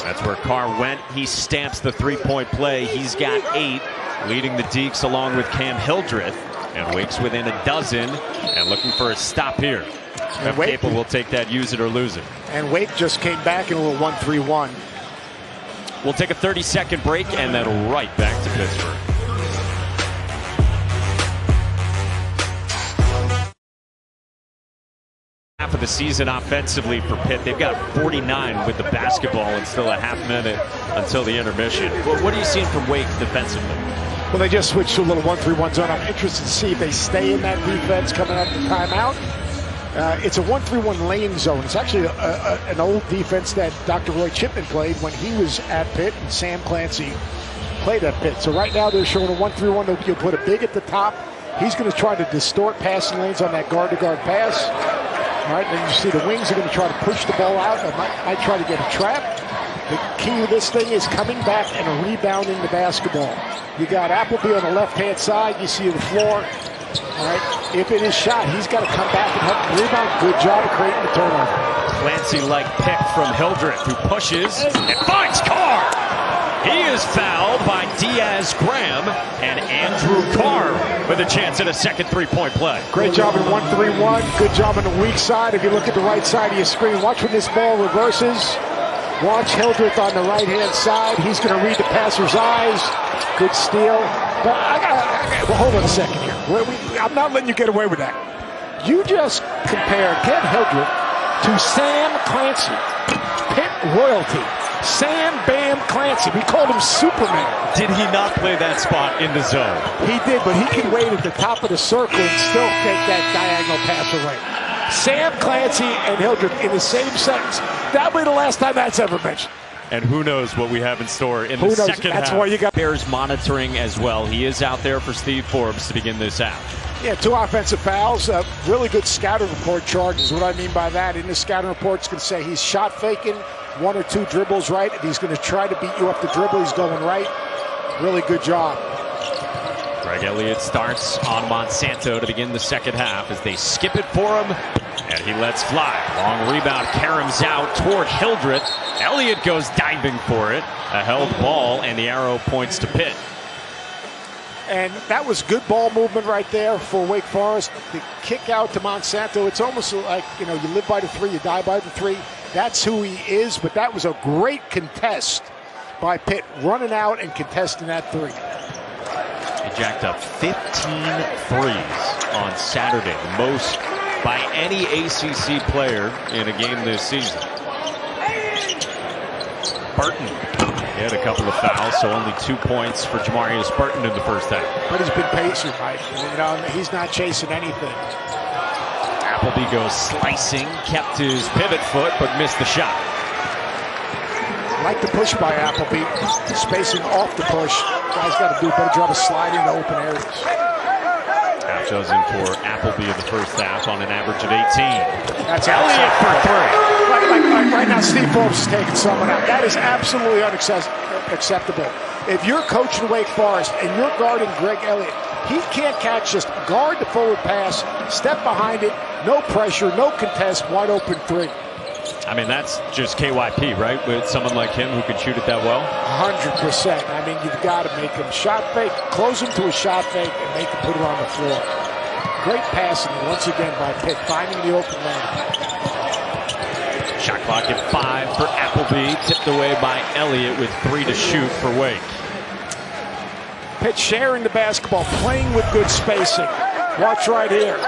That's where Carr went. He stamps the three-point play. He's got 8, leading the Deeks along with Cam Hildreth. And Wake's within a dozen and looking for a stop here. Jeff Capel will take that, use it or lose it. And Wake just came back in a little 1-3-1. We'll take a 30-second break and then right back to Pittsburgh. Half of the season offensively for Pitt. They've got 49 with the basketball and still a half minute until the intermission. What are you seeing from Wake defensively? Well, they just switched to a little 1-3-1 zone. I'm interested to see if they stay in that defense coming out of the timeout. It's a 1-3-1 lane zone. It's actually an old defense that Dr. Roy Chipman played when he was at Pitt and Sam Clancy played at Pitt. So right now they're showing a 1-3-1. You'll put a big at the top. He's going to try to distort passing lanes on that guard-to-guard pass. All right, then you see the wings are going to try to push the ball out. They might try to get a trap. The key to this thing is coming back and rebounding the basketball. You got Appleby on the left-hand side. You see the floor. All right, if it is shot, he's got to come back and help the rebound. Good job of creating the turnover. Clancy-like pick from Hildreth, who pushes and finds Carr. He is fouled by Diaz Graham and Andrew Carr with a chance at a second three-point play. Great job in 1-3-1. Good job on the weak side. If you look at the right side of your screen, watch when this ball reverses. Watch Hildreth on the right-hand side. He's going to read the passer's eyes. Good steal. But well, hold on a second here. I'm not letting you get away with that. You just compared Ken Hildreth to Sam Clancy, Pitt royalty. Sam Bam Clancy. We called him Superman. Did he not play that spot in the zone? He did, but he can wait at the top of the circle and still take that diagonal pass away. Sam Clancy and Hildreth in the same sentence. That'll be the last time that's ever mentioned. And who knows what we have in store in the second half. That's why you got Bears monitoring as well. He is out there for Steve Forbes to begin this half. Yeah, 2 offensive fouls. Really good scouting report charges. What I mean by that, in the scouting report, it's going to say he's shot faking 1 or 2 dribbles right. If he's going to try to beat you up the dribble, he's going right. Really good job. Greg Elliott starts on Monsanto to begin the second half as they skip it for him, and he lets fly. Long rebound, Karam's out toward Hildreth. Elliott goes diving for it. A held ball, and the arrow points to Pitt. And that was good ball movement right there for Wake Forest. The kick out to Monsanto, it's almost like, you know, you live by the 3, you die by the 3. That's who he is, but that was a great contest by Pitt, running out and contesting that 3. He jacked up 15 threes on Saturday, the most by any ACC player in a game this season. Burton, he had a couple of fouls, so only 2 points for Jamarius Burton in the first half. But he's been patient, Mike. You know, he's not chasing anything. Appleby goes slicing, kept his pivot foot, but missed the shot. I like the push by Appleby, spacing off the push. Guys got to do a better job of sliding to open areas. Half dozen for Appleby in the first half on an average of 18. That's Elliott for 3. Right now, Steve Forbes is taking someone out. That is absolutely unacceptable. If you're coaching Wake Forest and you're guarding Greg Elliott, he can't catch, just guard the forward pass, step behind it, no pressure, no contest, wide open 3. I mean, that's just KYP, right? With someone like him who can shoot it that well? 100%. I mean, you've got to make him shot fake, close him to a shot fake, and make him put it on the floor. Great passing, once again, by Pitt, finding the open man. Shot clock at 5 for Appleby, tipped away by Elliott with 3 to shoot for Wake. Pitt sharing the basketball, playing with good spacing. Watch right here.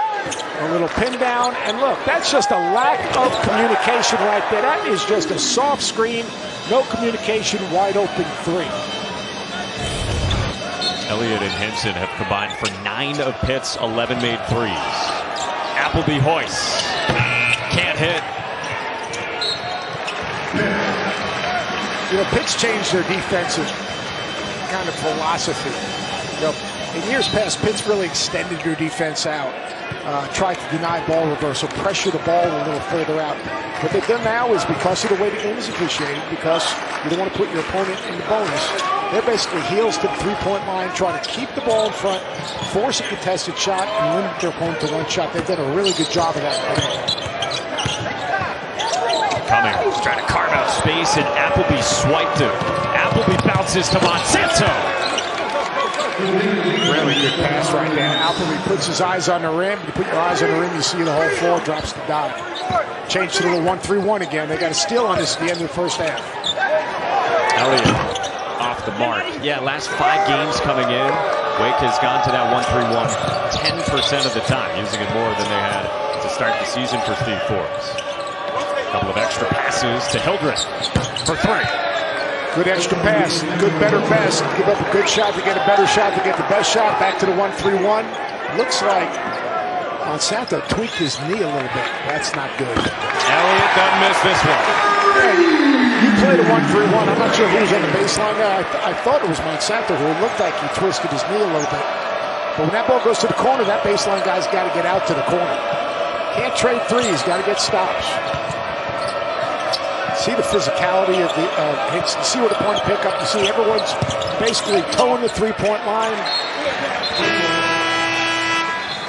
A little pin down, and look, that's just a lack of communication right there. That is just a soft screen, no communication, wide open 3. Elliott and Henson have combined for 9 of Pitt's 11 made threes. Appleby hoists. Can't hit. You know, Pitt's changed their defensive kind of philosophy. You know, in years past, Pitt's really extended their defense out. Tried to deny ball reversal, pressure the ball a little further out. What they've done now is, because of the way the game is officiated, because you don't want to put your opponent in the bonus, they're basically heels to the 3-point line, trying to keep the ball in front, force a contested shot, and limit their opponent to 1 shot. They've done a really good job of that. Cummings trying to carve out space, and Appleby swiped him. Appleby bounces to Monsanto. Really good pass right there. Appleby puts his eyes on the rim. You put your eyes on the rim, you see the whole floor, drops the dive. Change to the little 1-3-1 again. They got a steal on this at the end of the first half. Elliott off the mark. Yeah, last 5 games coming in, Wake has gone to that 1-3-1 10% of the time, using it more than they had to start the season for Steve Forbes. A couple of extra passes to Hildreth for 3. Good extra pass, good, better, best. Give up a good shot to get a better shot to get the best shot. Back to the 1-3-1. Looks like Monsanto tweaked his knee a little bit. That's not good. Elliott doesn't miss this one. Hey, you played a 1-3-1. I'm not sure who was on the baseline there. I thought it was Monsanto, who looked like he twisted his knee a little bit. But when that ball goes to the corner, that baseline guy's got to get out to the corner. Can't trade threes. Got to get stops. See the physicality of the hits. You see what the point pickup. You see everyone's basically toeing the 3-point line.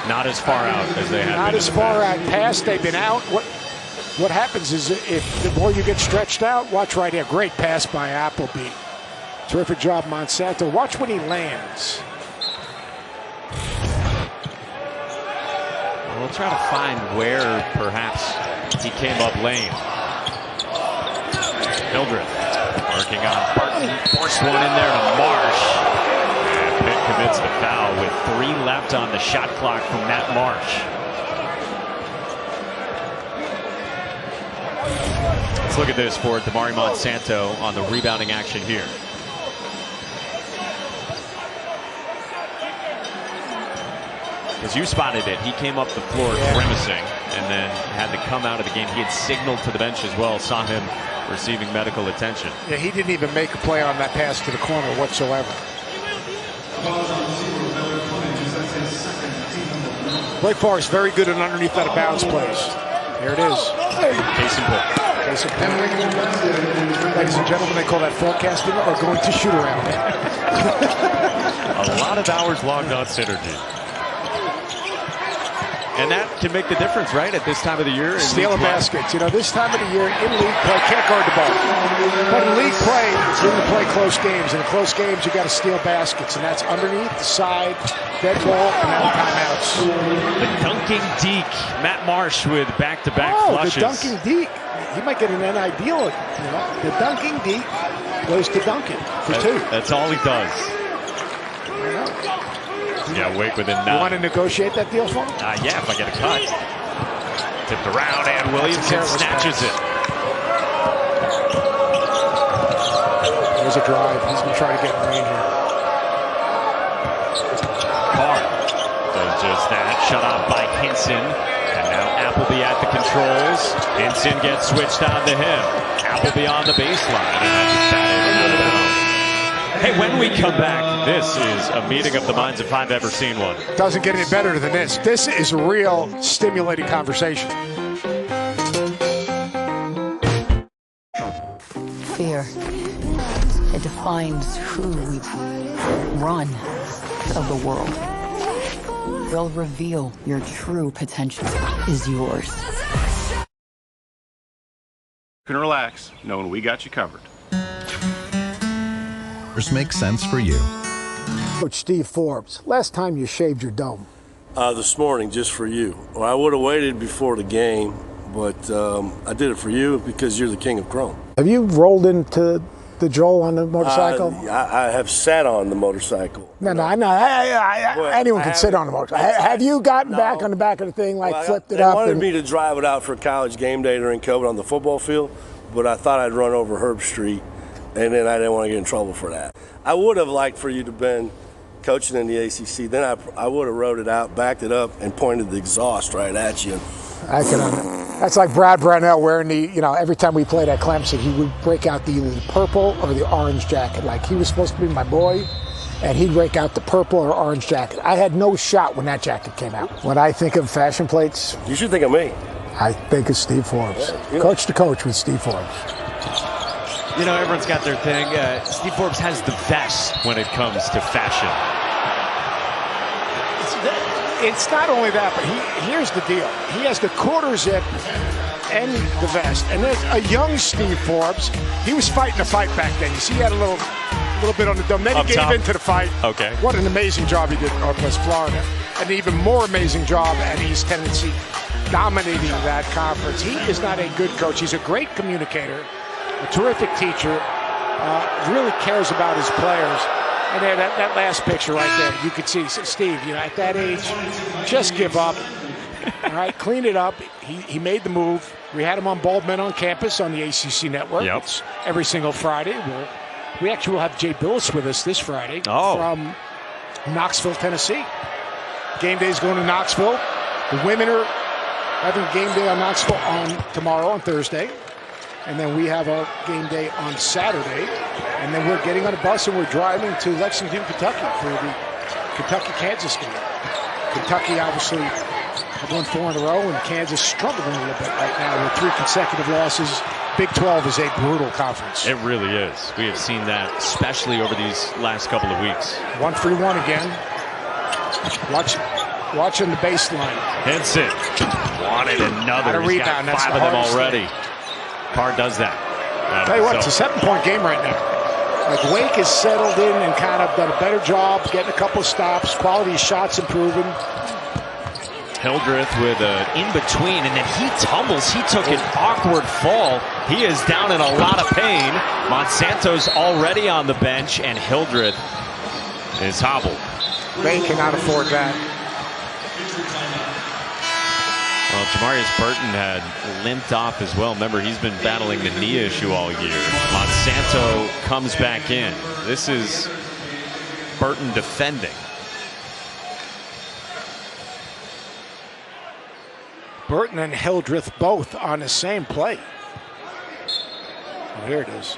Not as far out as they had. Not as far out past. They've been out. What happens is, if the more you get stretched out, watch right here. Great pass by Appleby. Terrific job, Monsanto. Watch when he lands. We'll try to find where perhaps he came up lane. Hildreth working on Barton, forced one in there to Marsh. And Pitt commits the foul with 3 left on the shot clock from Matt Marsh. Let's look at this for Damari Monsanto on the rebounding action here. As you spotted it, he came up the floor grimacing and then had to come out of the game. He had signaled to the bench as well, saw him receiving medical attention. Yeah, he didn't even make a play on that pass to the corner whatsoever. Wake Forest very good at underneath out of bounds plays. There it is. Case in point. Ladies and gentlemen, they call that forecasting or going to shoot around. A lot of hours logged on Synergy. And that can make the difference, right, at this time of the year? Stealing baskets. You know, this time of the year in league play, can't guard the ball. But in league play, when you play close games, and in close games, you got to steal baskets. And that's underneath, the side, dead ball, and out of timeouts. The dunking deke. Matt Marsh with back-to-back flushes. The dunking deke. He might get an NIL deal. You know, the dunking deke goes to Duncan for two. That's all he does. Yeah, Wake within 9. You want to negotiate that deal for him? Yeah, if I get a cut. Tipped around, and Williamson snatches it. There's a drive. He's going to try to get in range here. Carr does just that. Shut off by Hinson. And now Appleby at the controls. Hinson gets switched on to him. Appleby on the baseline. And that's batted out of bounds. Hey, when we come back, this is a meeting of the minds if I've ever seen one. Doesn't get any better than this. This is a real stimulating conversation. Fear. It defines who we run of the world. Will reveal your true potential is yours. You can relax, knowing we got you covered. Makes sense for you. Coach Steve Forbes, last time you shaved your dome? This morning, just for you. Well, I would have waited before the game, but I did it for you because you're the king of chrome. Have you rolled into the Joel on the motorcycle? I have sat on the motorcycle. No, anyone can sit on the motorcycle. Have you gotten back on the back of the thing, flipped it up? They wanted me to drive it out for college game day during COVID on the football field, but I thought I'd run over Herb Street. And then I didn't want to get in trouble for that. I would have liked for you to have been coaching in the ACC. Then I would have rode it out, backed it up, and pointed the exhaust right at you. That's like Brad Brownell wearing every time we played at Clemson, he would break out either the purple or the orange jacket. Like he was supposed to be my boy, and he'd break out the purple or orange jacket. I had no shot when that jacket came out. When I think of fashion plates, you should think of me. I think of Steve Forbes. Yeah, coach to coach with Steve Forbes. You know, everyone's got their thing. Steve Forbes has the vest when it comes to fashion. It's not only that, but here's the deal. He has the quarter zip and the vest. And there's a young Steve Forbes. He was fighting a fight back then. You see, he had a little bit on the dome. Then he gave into the fight. Okay. What an amazing job he did in Northwest Florida. An even more amazing job at East Tennessee, dominating that conference. He is not a good coach. He's a great communicator. A terrific teacher, really cares about his players. And there, that last picture right there, you could see Steve, at that age, just give up. All right, clean it up. He made the move. We had him on Bald Men on Campus on the ACC Network. Yep. It's every single Friday. We actually will have Jay Billis with us this Friday from Knoxville, Tennessee. Game day is going to Knoxville. The women are having game day on Knoxville tomorrow on Thursday. And then we have a game day on Saturday. And then we're getting on a bus and we're driving to Lexington, Kentucky for the Kentucky-Kansas game. Kentucky obviously have won 4 in a row, and Kansas struggling a little bit right now with 3 consecutive losses. Big 12 is a brutal conference. It really is. We have seen that, especially over these last couple of weeks. 1-3-1 again. Watching the baseline. Henson wanted another. He's rebound. Got 5 of them already. Carr does that. Tell you what, it's a 7-point game right now. Like Wake has settled in and kind of done a better job getting a couple of stops. Quality of shots improving. Hildreth with an in-between, and then he tumbles. He took an awkward fall. He is down in a lot of pain. Monsanto's already on the bench, and Hildreth is hobbled. They cannot afford that. Well, Jamarius Burton had limped off as well. Remember, he's been battling the knee issue all year. Monsanto comes back in. This is Burton defending. Burton and Hildreth both on the same play. Oh, here it is.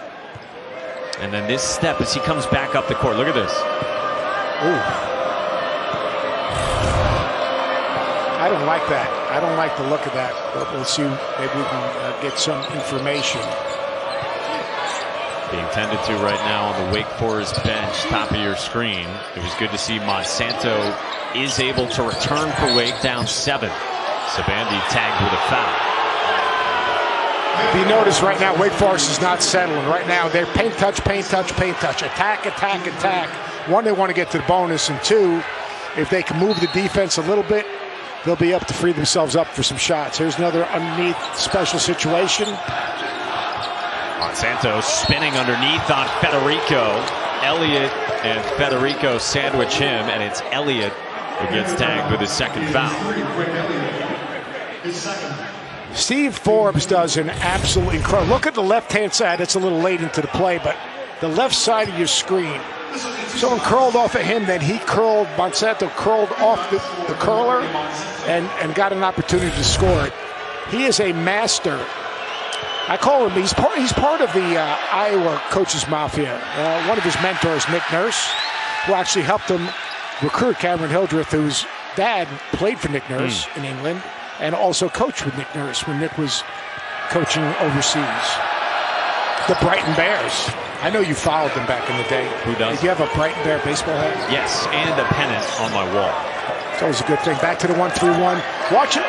And then this step as he comes back up the court. Look at this. Ooh. I don't like that. I don't like the look of that, but we'll see. Maybe we can get some information. Being tended to right now on the Wake Forest bench, top of your screen. It was good to see Monsanto is able to return for Wake down 7. Sabandi tagged with a foul. If you notice right now, Wake Forest is not settling. Right now, they're paint touch, paint touch, paint touch. Attack, attack, attack. One, they want to get to the bonus, and two, if they can move the defense a little bit, they'll be up to free themselves up for some shots. Here's another underneath special situation. Monsanto spinning underneath on Federico. Elliott and Federico sandwich him, and it's Elliott who gets tagged with his second foul. Steve Forbes does an absolutely incredible. Look at the left-hand side. It's a little late into the play, but the left side of your screen. Someone curled off of him, then Monsanto curled off the curler and got an opportunity to score it. He is a master. I call him, he's part of the Iowa Coaches Mafia. One of his mentors, Nick Nurse, who actually helped him recruit Cameron Hildreth, whose dad played for Nick Nurse in England, and also coached with Nick Nurse when Nick was coaching overseas. The Brighton Bears. I know you followed them back in the day. Who does? Did you have a Brighton Bear baseball hat? Yes, and a pennant on my wall. It's always a good thing. Back to the 1-3-1. Watch it.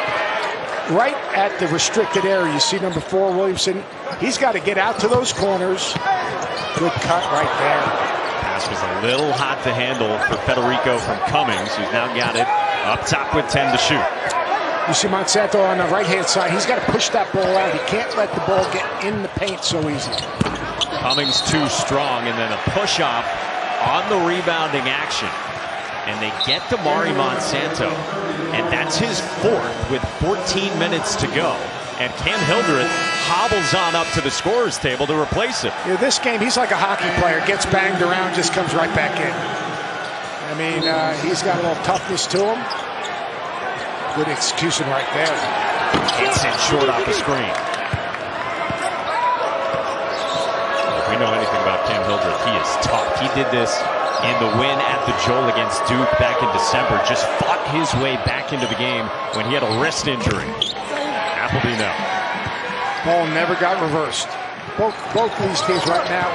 Right at the restricted area, you see number 4, Williamson. He's got to get out to those corners. Good cut right there. Pass was a little hot to handle for Federico from Cummings, who's now got it up top with 10 to shoot. You see Monsanto on the right-hand side. He's got to push that ball out. He can't let the ball get in the paint so easy. Cummings too strong, and then a push-off on the rebounding action. And they get to Mari Monsanto, and that's his 4th with 14 minutes to go. And Cam Hildreth hobbles on up to the scorer's table to replace him. Yeah, this game, he's like a hockey player. Gets banged around, just comes right back in. I mean, he's got a little toughness to him. Good execution right there. It's in short off the screen. If we know anything about Cam Hildreth, he is tough. He did this in the win at the Joel against Duke back in December. Just fought his way back into the game when he had a wrist injury. Appleby no. Ball never got reversed. Both of these teams right now,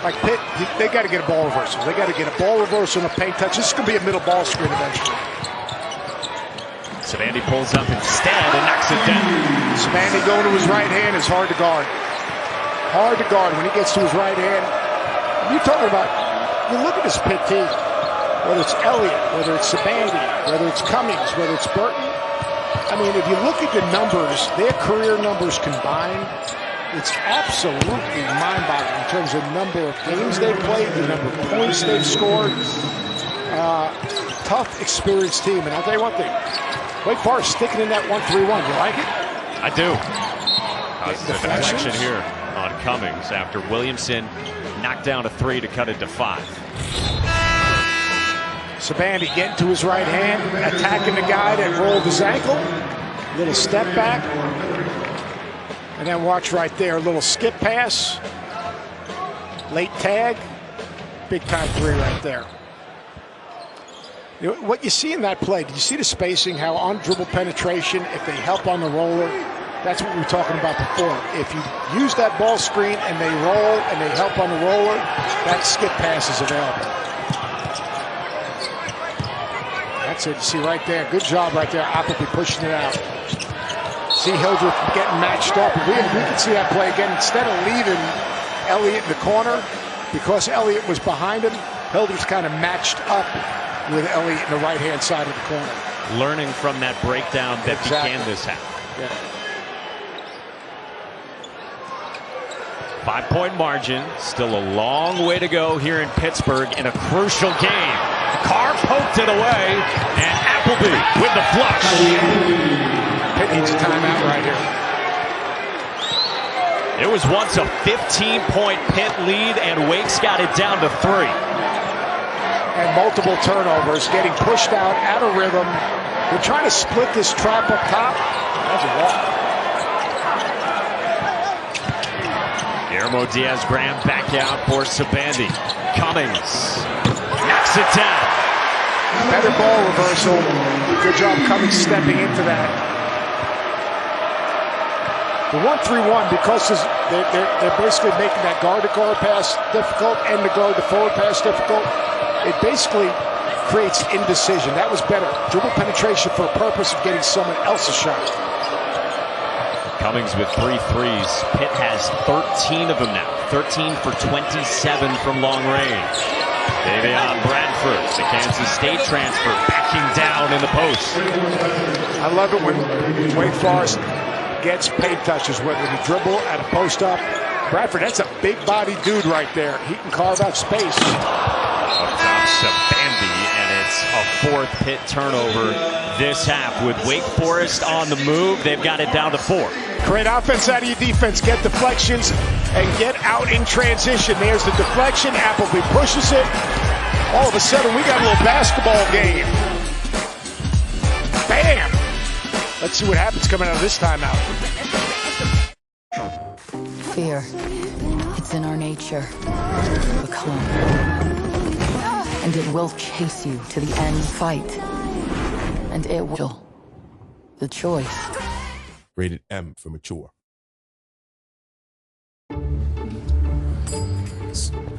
like Pitt, they got to get a ball reversal. They got to get a ball reversal and a paint touch. This is going to be a middle ball screen eventually. Sabandi pulls up instead and knocks it down. Sabandi going to his right hand is hard to guard. Hard to guard when he gets to his right hand. You're talking about, you look at this Pitt team, whether it's Elliott, whether it's Sabandi, whether it's Cummings, whether it's Burton. I mean, if you look at the numbers, their career numbers combined, it's absolutely mind-boggling in terms of number of games they've played, the number of points they've scored. Tough, experienced team. And I'll tell you one thing, Wake Forest sticking in that 1-3-1. You like it? I do. The deflection here on Cummings after Williamson knocked down a 3 to cut it to 5. Sabandi getting to his right hand, attacking the guy that rolled his ankle. Little step back. And then watch right there, a little skip pass. Late tag. Big time 3 right there. You know, what you see in that play, did you see the spacing, how on dribble penetration, if they help on the roller, that's what we were talking about before. If you use that ball screen and they roll and they help on the roller, that skip pass is available. That's it. You see right there. Good job right there. Appleby pushing it out. See Hildreth getting matched up. We can see that play again. Instead of leaving Elliott in the corner, because Elliott was behind him, Hildreth kind of matched up with Elliott in the right-hand side of the corner. Learning from that breakdown that began this half. Yeah. 5-point margin. Still a long way to go here in Pittsburgh in a crucial game. Carr poked it away, and Appleby with the flush. Pitt needs a timeout right here. It was once a 15-point Pitt lead, and Wake's got it down to 3. And multiple turnovers, getting pushed out of rhythm. They're trying to split this trap up top. That's a walk. Guillermo Diaz-Graham back out for Sabandi. Cummings knocks it down. Better ball reversal. Good job Cummings stepping into that. The 1-3-1, because they're basically making that guard-to-guard pass difficult and the guard-to-forward pass difficult, it basically creates indecision. That was better. Dribble penetration for a purpose of getting someone else's shot. Cummings with 3 threes. Pitt has 13 of them now. 13 for 27 from long range. Daivien Bradford, the Kansas State transfer, backing down in the post. I love it when Wake Forest gets paint touches, whether they dribble at a post-up. Bradford, that's a big-bodied dude right there. He can carve out space. Up top, Sabandi, and it's a 4th Pitt turnover this half. With Wake Forest on the move, they've got it down to 4. Create offense out of your defense, get deflections, and get out in transition. There's the deflection, Appleby pushes it. All of a sudden, we got a little basketball game. Bam! Let's see what happens coming out of this timeout. Fear. It's in our nature. Become. And it will chase you to the end fight. And it will. The choice. Rated M for mature.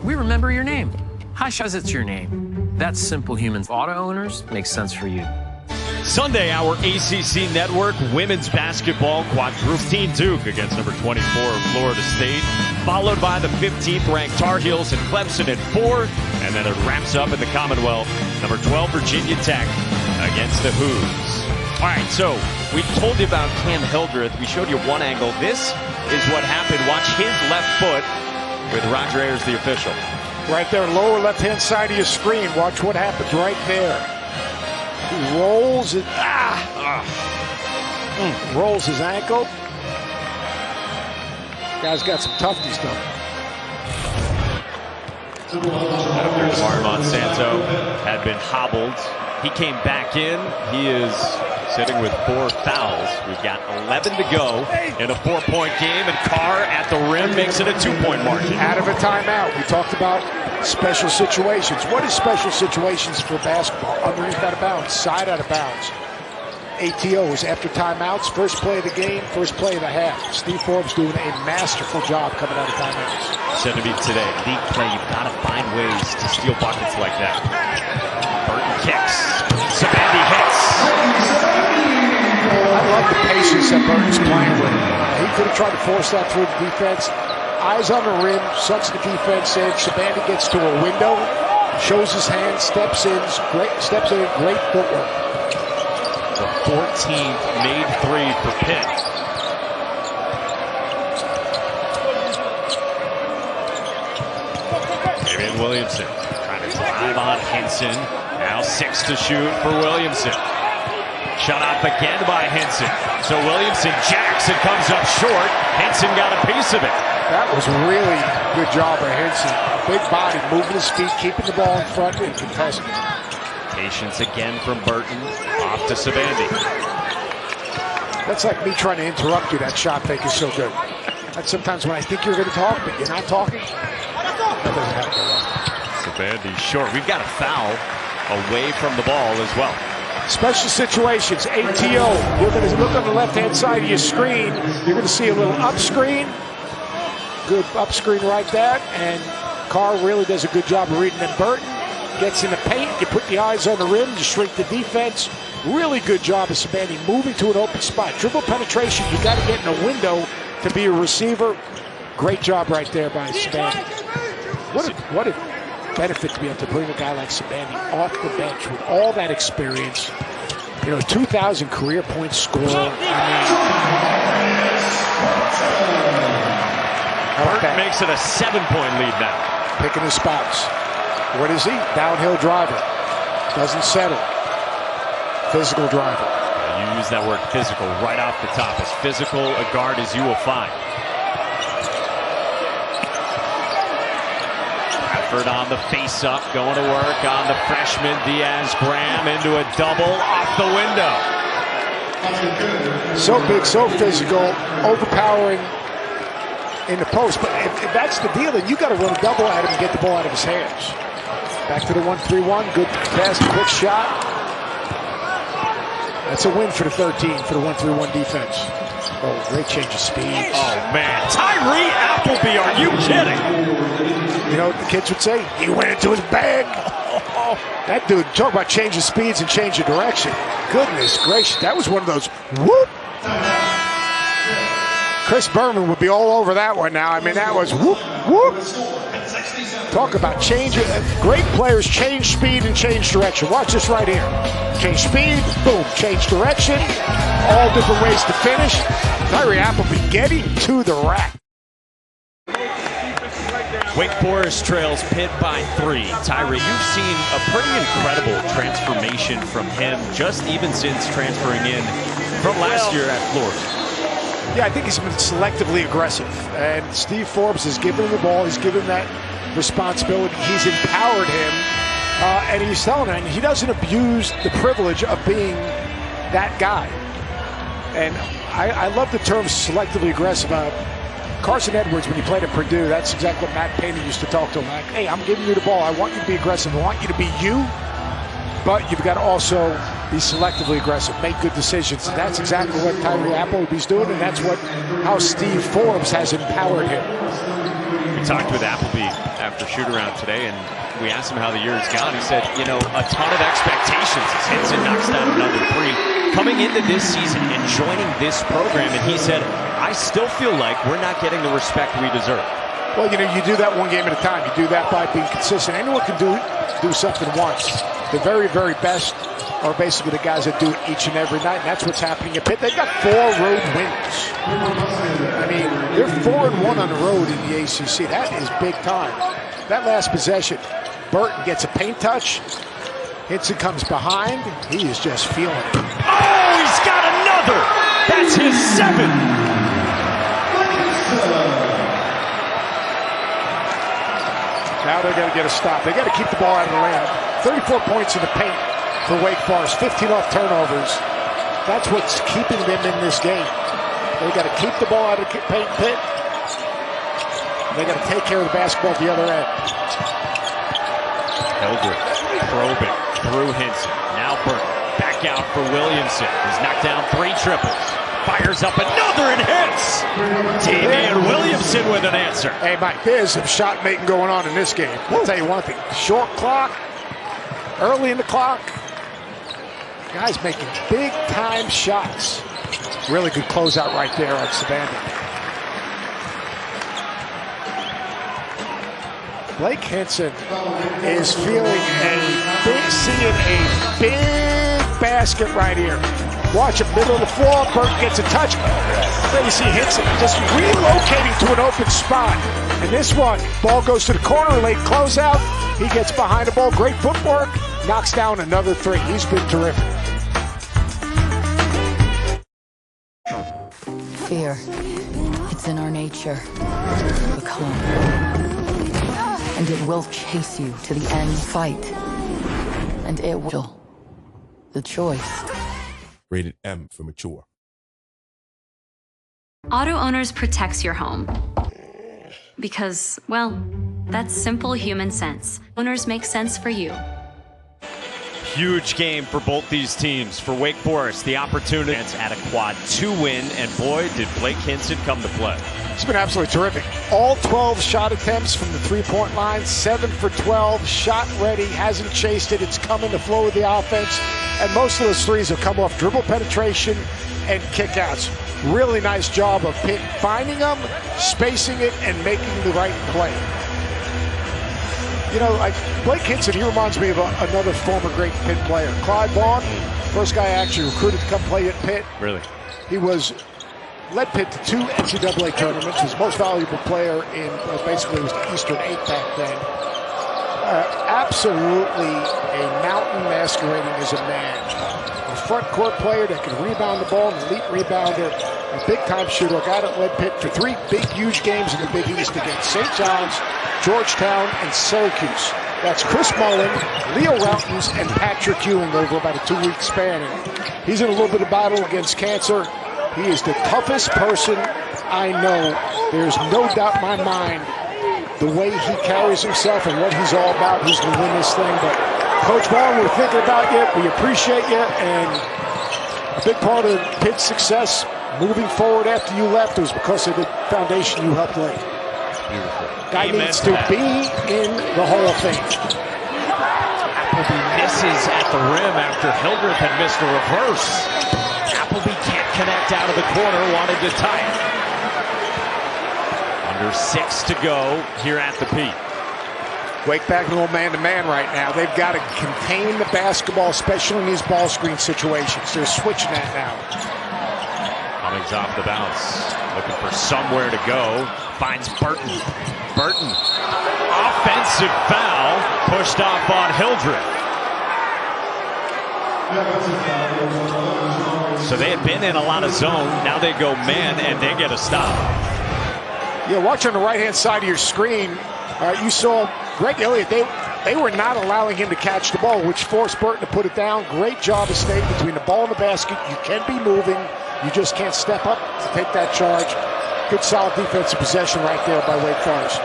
We remember your name. Hush, as it's your name. That's simple humans. Auto owners makes sense for you. Sunday, our ACC Network women's basketball quadruple Duke against number 24 of Florida State, followed by the 15th ranked Tar Heels and Clemson at 4, and then it wraps up in the Commonwealth, number 12 Virginia Tech against the Hoos. All right, so we told you about Cam Hildreth. We showed you one angle. This is what happened. Watch his left foot with Roger Ayers, the official. Right there, lower left-hand side of your screen. Watch what happens right there. He rolls it. Rolls his ankle. Guy's got some toughness though. After DeMar Monsanto had been hobbled, he came back in. He is sitting with 4 fouls. We've got 11 to go in a 4-point game, and Carr at the rim makes it a 2-point margin. Out of a timeout. We talked about special situations. What is special situations for basketball? Underneath out of bounds, side out of bounds. ATOs after timeouts, first play of the game, first play of the half. Steve Forbes doing a masterful job coming out of timeouts. Said to me today, league play, you've got to find ways to steal buckets like that. Burton kicks. Sabandi hits. I love the patience that Burton's playing with. He could have tried to force that through the defense. Eyes on the rim, sucks the defense in. Sabandi gets to a window, shows his hand, steps in, great footwork. The 14th made 3 for Pitt. Daivien Williamson trying to drive on Henson. Now 6 to shoot for Williamson. Shut off again by Henson. So Williamson jacks and comes up short. Henson got a piece of it. That was really good job by Henson. Big body, moving his feet, keeping the ball in front and contesting. Patience again from Burton. Off to Sabandi. That's like me trying to interrupt you. That shot fake is so good. That's sometimes when I think you're going to talk, but you're not talking. That doesn't happen. Sabandi short. We've got a foul away from the ball as well. Special situations, ATO. You're going to look on the left-hand side of your screen. You're going to see a little up screen. Good up screen right there. And Carr really does a good job of reading them. Burton gets in the paint. You put the eyes on the rim. You shrink the defense. Really good job of Sabandi moving to an open spot. Dribble penetration. You got to get in a window to be a receiver. Great job right there by Sabandi. What a benefit to be able to bring a guy like Sabandi off the bench with all that experience. You know, 2,000 career points scorer. Burton makes it a 7-point lead now. Picking his spots. What is he? Downhill driver. Doesn't settle. Physical driver. You use that word physical right off the top. As physical a guard as you will find. Bradford on the face-up, going to work on the freshman Diaz Graham into a double off the window. So big, so physical, overpowering in the post. But if that's the deal, then you got to run a double at him and get the ball out of his hands. Back to the 1-3-1. Good pass, quick shot. That's a win for the 13 for the 1-3-1 defense. Oh, great change of speed. Oh, man. Tyree Appleby, are you kidding? You know what the kids would say? He went into his bag. That dude, talk about change of speeds and change of direction. Goodness gracious, that was one of those whoop. Chris Berman would be all over that one now. I mean, that was whoop, whoop. Talk about change. Great players change speed and change direction. Watch this right here. Change speed, boom, change direction. All different ways to finish. Tyree Appleby getting to the rack. Wake Forest trails Pitt by 3. Tyree, you've seen a pretty incredible transformation from him just even since transferring in from last year at Florida. Yeah, I think he's been selectively aggressive. And Steve Forbes has given him the ball. He's given him that responsibility. He's empowered him. And he's telling him he doesn't abuse the privilege of being that guy. And I love the term selectively aggressive. Carson Edwards, when he played at Purdue, that's exactly what Matt Painter used to talk to him. Like, hey, I'm giving you the ball. I want you to be aggressive. I want you to be you. But you've got to also be selectively aggressive, make good decisions. And that's exactly what Tyree Appleby's doing, and that's how Steve Forbes has empowered him. We talked with Appleby after shoot-around today, and we asked him how the year has gone. He said, you know, a ton of expectations as Hinson knocks down another 3. Coming into this season and joining this program, and he said, I still feel like we're not getting the respect we deserve. Well, you know, you do that one game at a time. You do that by being consistent. Anyone can do something once. The very, very best are basically the guys that do it each and every night, and that's what's happening at Pitt. They've got 4 road wins. I mean, they're 4-1 on the road in the ACC. That is big time. That last possession, Burton gets a paint touch. Hinson comes behind. He is just feeling it. Oh, he's got another! That's his 7th! Now they're going to get a stop. They got to keep the ball out of the lane. 34 points in the paint for Wake Forest. 15 off turnovers. That's what's keeping them in this game. They got to keep the ball out of the paint pit. They got to take care of the basketball at the other end. Hildreth probing through Hinson. Now Burton back out for Williamson. He's knocked down 3 triples. Fires up another and hits. Daivien Williamson with an answer. Hey, Mike, there's some shot making going on in this game. I'll tell you one thing. Short clock, early in the clock. Guys making big time shots. Really good closeout right there on Savannah. Blake Hinson is feeling seeing a big basket right here. Watch it, middle of the floor. Burton gets a touch. Then you see Hinson just relocating to an open spot. And this one, ball goes to the corner, late closeout. He gets behind the ball, great footwork, knocks down another 3. He's been terrific. Fear, it's in our nature. Become. And it will chase you to the end. Fight. And it will. The choice. Rated M for mature. Auto Owners protects your home. Because, well, that's simple human sense. Owners make sense for you. Huge game for both these teams. For Wake Forest, the opportunity at a quad 2 win, and boy, did Blake Hinson come to play. It's been absolutely terrific. All 12 shot attempts from the 3-point line, 7 for 12, shot ready, hasn't chased it. It's come in the flow of the offense, and most of those threes have come off dribble penetration and kickouts. Really nice job of Pitt finding them, spacing it, and making the right play. You know, like Blake Hinson, he reminds me of another former great Pitt player. Clyde Vaughn, first guy actually recruited to come play at Pitt. Really? He led Pitt to 2 NCAA tournaments. His most valuable player in basically was the Eastern 8 back then. Absolutely a mountain masquerading as a man. A front court player that can rebound the ball, an elite rebounder, a big time shooter, a guy that led Pitt to 3 big, huge games in the Big East against St. John's, Georgetown, and Syracuse. That's Chris Mullin, Leo Routens, and Patrick Ewing over about a 2-week span. And he's in a little bit of battle against cancer. He is the toughest person I know. There's no doubt in my mind the way he carries himself and what he's all about. He's going to win this thing. But Coach Vaughn, we're thinking about you. We appreciate you. And a big part of Pitt's success moving forward after you left, it was because of the foundation you helped lay. Beautiful. Guy needs to be in the Hall of Fame. Appleby misses at the rim after Hildreth had missed a reverse. Appleby can't connect out of the corner, wanted to tie it. Under 6 to go here at the Pete. Wake back a little man-to-man right now. They've got to contain the basketball, especially in these ball screen situations. They're switching that now. Cummings off the bounce, looking for somewhere to go. Finds Burton. Burton, offensive foul, pushed off on Hildreth. So they had been in a lot of zone. Now they go man, and they get a stop. Yeah, watch on the right-hand side of your screen. You saw Greg Elliott. They were not allowing him to catch the ball, which forced Burton to put it down. Great job of staying between the ball and the basket. You can be moving. You just can't step up to take that charge. Good solid defensive possession right there by Wake Forest.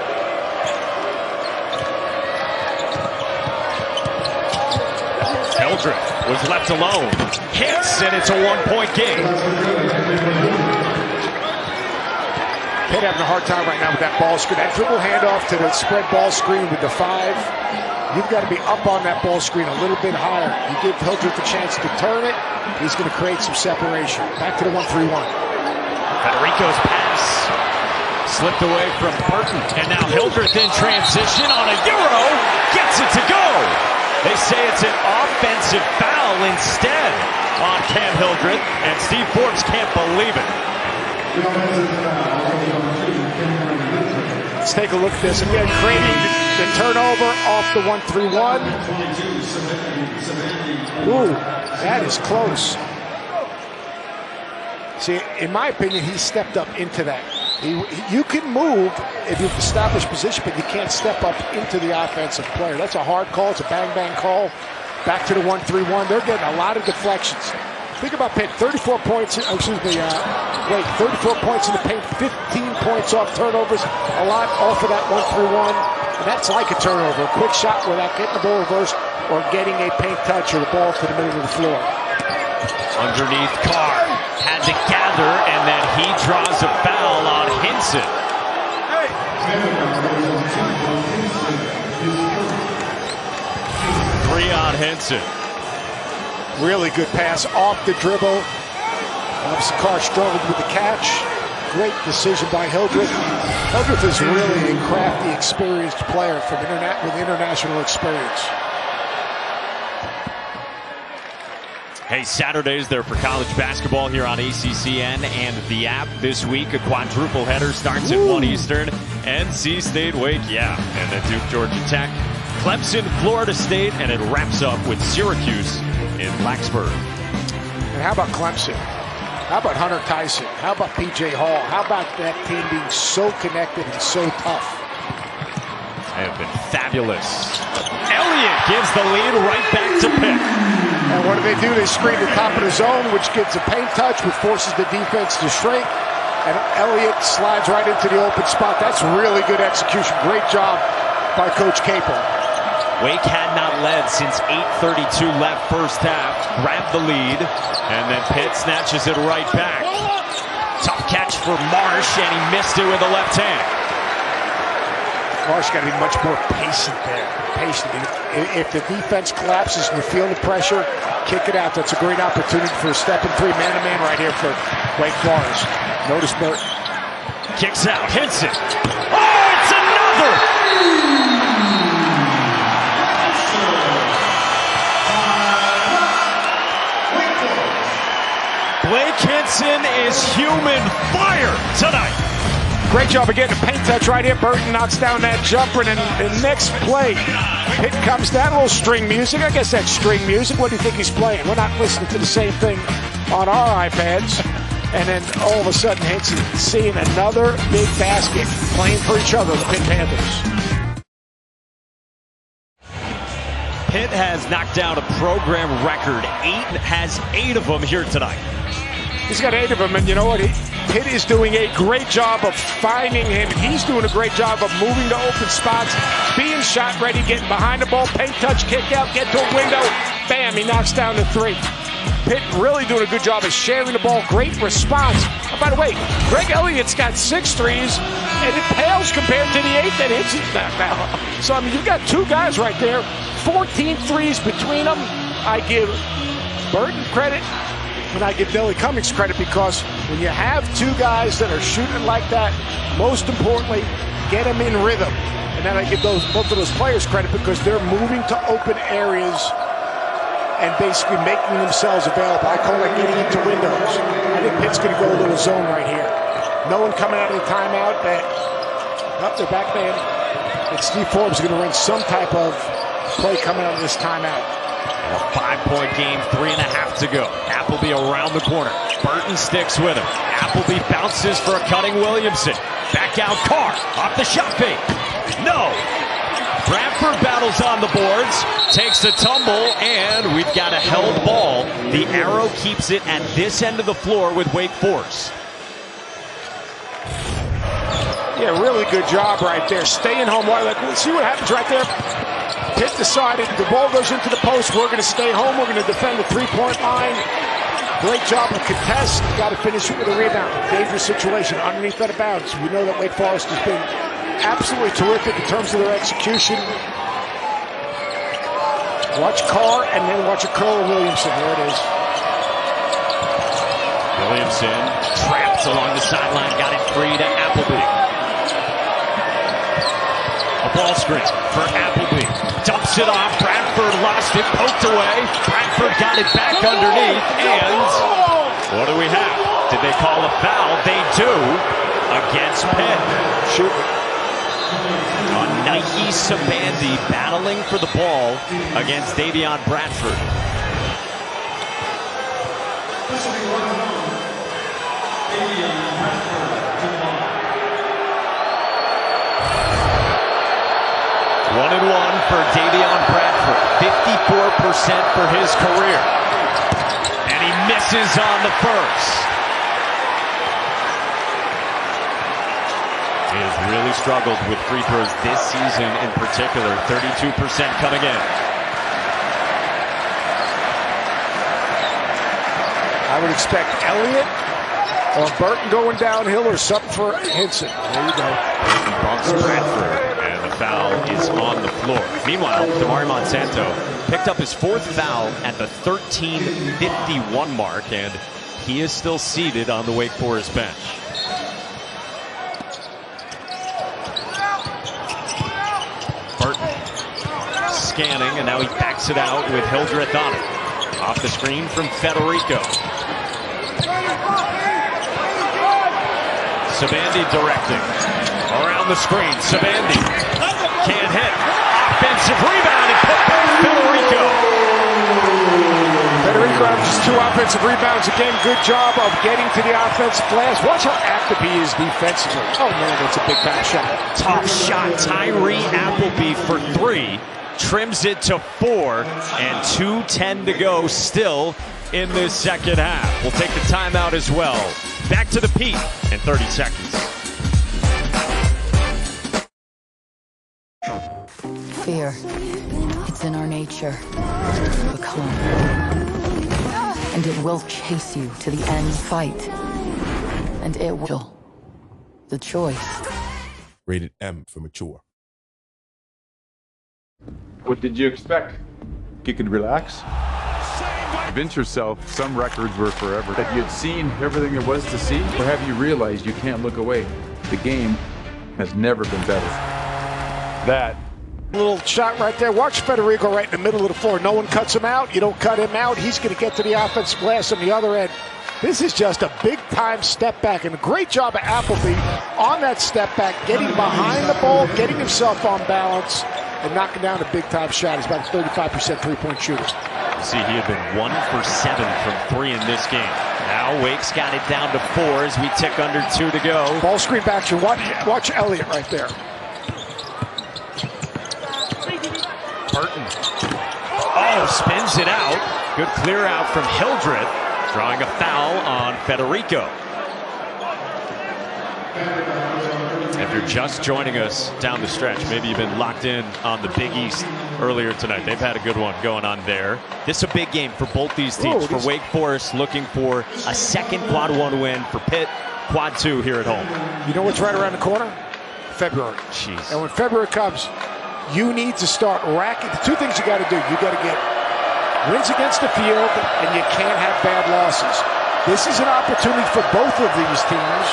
Hildreth was left alone. Hits, and it's a one-point game. Pitt having a hard time right now with that ball screen. That dribble handoff to the spread ball screen with the 5. You've got to be up on that ball screen a little bit higher. You give Hildreth a chance to turn it. He's going to create some separation. Back to the 1-3-1. Federico's pass slipped away from Burton. And now Hildreth in transition on a Euro. Gets it to go. They say it's an offensive foul instead on Cam Hildreth. And Steve Forbes can't believe it. Let's take a look at this. Again, creating the turnover off the 1-3-1. Ooh, that is close. See, in my opinion, he stepped up into that. You can move if you've established position, but you can't step up into the offensive player. That's a hard call. It's a bang-bang call. Back to the 1-3-1. They're getting a lot of deflections. Think about Pitt, 34 points, 34 points in the paint, 15 points off turnovers, a lot off of that 1-3-1. And that's like a turnover, a quick shot without getting the ball reversed or getting a paint touch or the ball to the middle of the floor. Underneath, Carr had to gather, and then he draws a foul on Hinson. 3 on Hinson. Really good pass off the dribble. Obviously, Carr struggled with the catch. Great decision by Hildreth. Hildreth is really a crafty, experienced player with international experience. Hey, Saturdays, they're for college basketball here on ACCN and the app. This week, a quadruple header starts at 1 Eastern. NC State, Wake, and then Duke, Georgia Tech. Clemson, Florida State, and it wraps up with Syracuse in Blacksburg. And how about Clemson? How about Hunter Tyson? How about P.J. Hall? How about that team being so connected and so tough? They have been fabulous. Elliott gives the lead right back to Pitt. And what do? They screen the top of the zone, which gives a paint touch, which forces the defense to shrink. And Elliott slides right into the open spot. That's really good execution. Great job by Coach Capel. Wake had not led since 8:32 left first half. Grabbed the lead, and then Pitt snatches it right back. Tough catch for Marsh, and he missed it with the left hand. Marsh got to be much more patient there. If the defense collapses and you feel the pressure, kick it out. That's a great opportunity for a step and 3 man-to-man right here for Wake Forest. Notice Burton. Kicks out. Hinson. Oh, it's another! Blake Hinson is human fire tonight. Great job of getting a paint touch right here. Burton knocks down that jumper, and then the next play, Pitt comes down, a little string music. I guess that's string music. What do you think he's playing? We're not listening to the same thing on our iPads. And then all of a sudden, Hinson seeing another big basket playing for each other, the Pitt Panthers. Pitt has knocked down a program record. Has 8 of them here tonight. He's got 8 of them, and you know what? Pitt is doing a great job of finding him. He's doing a great job of moving to open spots, being shot ready, getting behind the ball, paint touch, kick out, get to a window. Bam, he knocks down the 3. Pitt really doing a good job of sharing the ball. Great response. by the way, Greg Elliott's got 6 threes, and it pales compared to the 8 that hits it now. So, I mean, you've got 2 guys right there, 14 threes between them. I give Burton credit, and I give Billy Cummings credit, because when you have 2 guys that are shooting like that, most importantly, get them in rhythm. And then I give both of those players credit, because they're moving to open areas and basically making themselves available. I call it getting into windows. I think Pitt's going to go a little zone right here. No one coming out of the timeout. Their back man. And Steve Forbes is going to run some type of play coming out of this timeout. And a 5-point game, 3.5 to go. Appleby around the corner. Burton sticks with him. Appleby bounces for a cutting Williamson. Back out Carr. Off the shot fake. No. Bradford battles on the boards, takes a tumble, and we've got a held ball. The arrow keeps it at this end of the floor with Wake Forest. Yeah, really good job right there. Staying home. Let's see what happens right there. Pitt decided the ball goes into the post. We're going to stay home. We're going to defend the 3-point line. Great job of contest. Got to finish it with a rebound. Dangerous situation underneath out of bounds. We know that Wake Forest has been absolutely terrific in terms of their execution. Watch Carr, and then watch a curl of Williamson. There it is. Williamson trapped along the sideline, got it free to Appleby. A ball screen for Appleby. Dumps it off. Bradford lost it, poked away. Bradford got it back underneath, and what do we have? Did they call a foul? They do against Pitt. Shoot. On Nike Sabandi battling for the ball against Daivien Bradford. One and one for Daivien Bradford. 54% for his career. And he misses on the first. He has really struggled with free throws this season in particular. 32% coming in. I would expect Elliott or Burton going downhill or something for Henson. There you go. Bumps Bradford, and the foul is on the floor. Meanwhile, Damari Monsanto picked up his 4th foul at the 13:51 mark, and he is still seated on the Wake Forest bench. Scanning, and now he backs it out with Hildreth on it. Off the screen from Federico. Sabandi directing. Around the screen, Sabandi can't hit. Offensive rebound and put back Federico. Federico averages 2 offensive rebounds a game. Good job of getting to the offensive glass. Watch how active he is defensively. Oh man, that's a big time shot. Tough shot. Tyree Appleby for 3. Trims it to 4, and 2:10 to go still in this second half. We'll take the timeout as well. Back to the Pete in 30 seconds. Fear. It's in our nature. Become. And it will chase you to the end fight. And it will. The choice. Rated M for mature. What did you expect? You could relax? Convince yourself some records were forever, that you'd seen everything there was to see, or have you realized you can't look away? The game has never been better. That. Little shot right there. Watch Federico right in the middle of the floor. No one cuts him out. You don't cut him out. He's going to get to the offensive glass on the other end. This is just a big-time step back, and a great job of Appleby on that step back, getting behind the ball, getting himself on balance, and knocking down a big-time shot. He's about a 35% three-point shooter. See, he had been 1 for 7 from 3 in this game. Now Wake's got it down to 4 as we tick under 2 to go. Ball screen back to watch Elliott right there. Burton. Oh, spins it out. Good clear out from Hildreth, drawing a foul on Federico. If you're just joining us down the stretch, maybe you've been locked in on the Big East earlier tonight. They've had a good one going on there. This is a big game for both these teams. For Wake Forest, looking for a second quad 1 win. For Pitt, quad 2 here at home. You know what's right around the corner? February. Jeez. And when February comes, you need to start racking. The two things you got to do. You got to get wins against the field, and you can't have bad losses. This is an opportunity for both of these teams.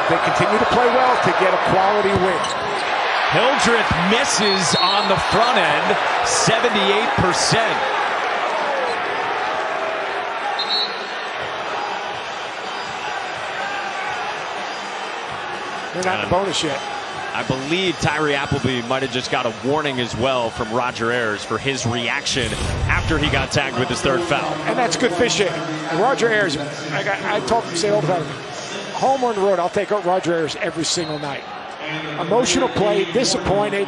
They continue to play well to get a quality win. Hildreth misses on the front end, 78%. They're not in the bonus yet. I believe Tyree Appleby might have just got a warning as well from Roger Ayers for his reaction after he got tagged with his third foul. And that's good fishing. And Roger Ayers, I talk to say all the time, home or on the road, I'll take out Roger Ayers every single night. Emotional play, disappointed.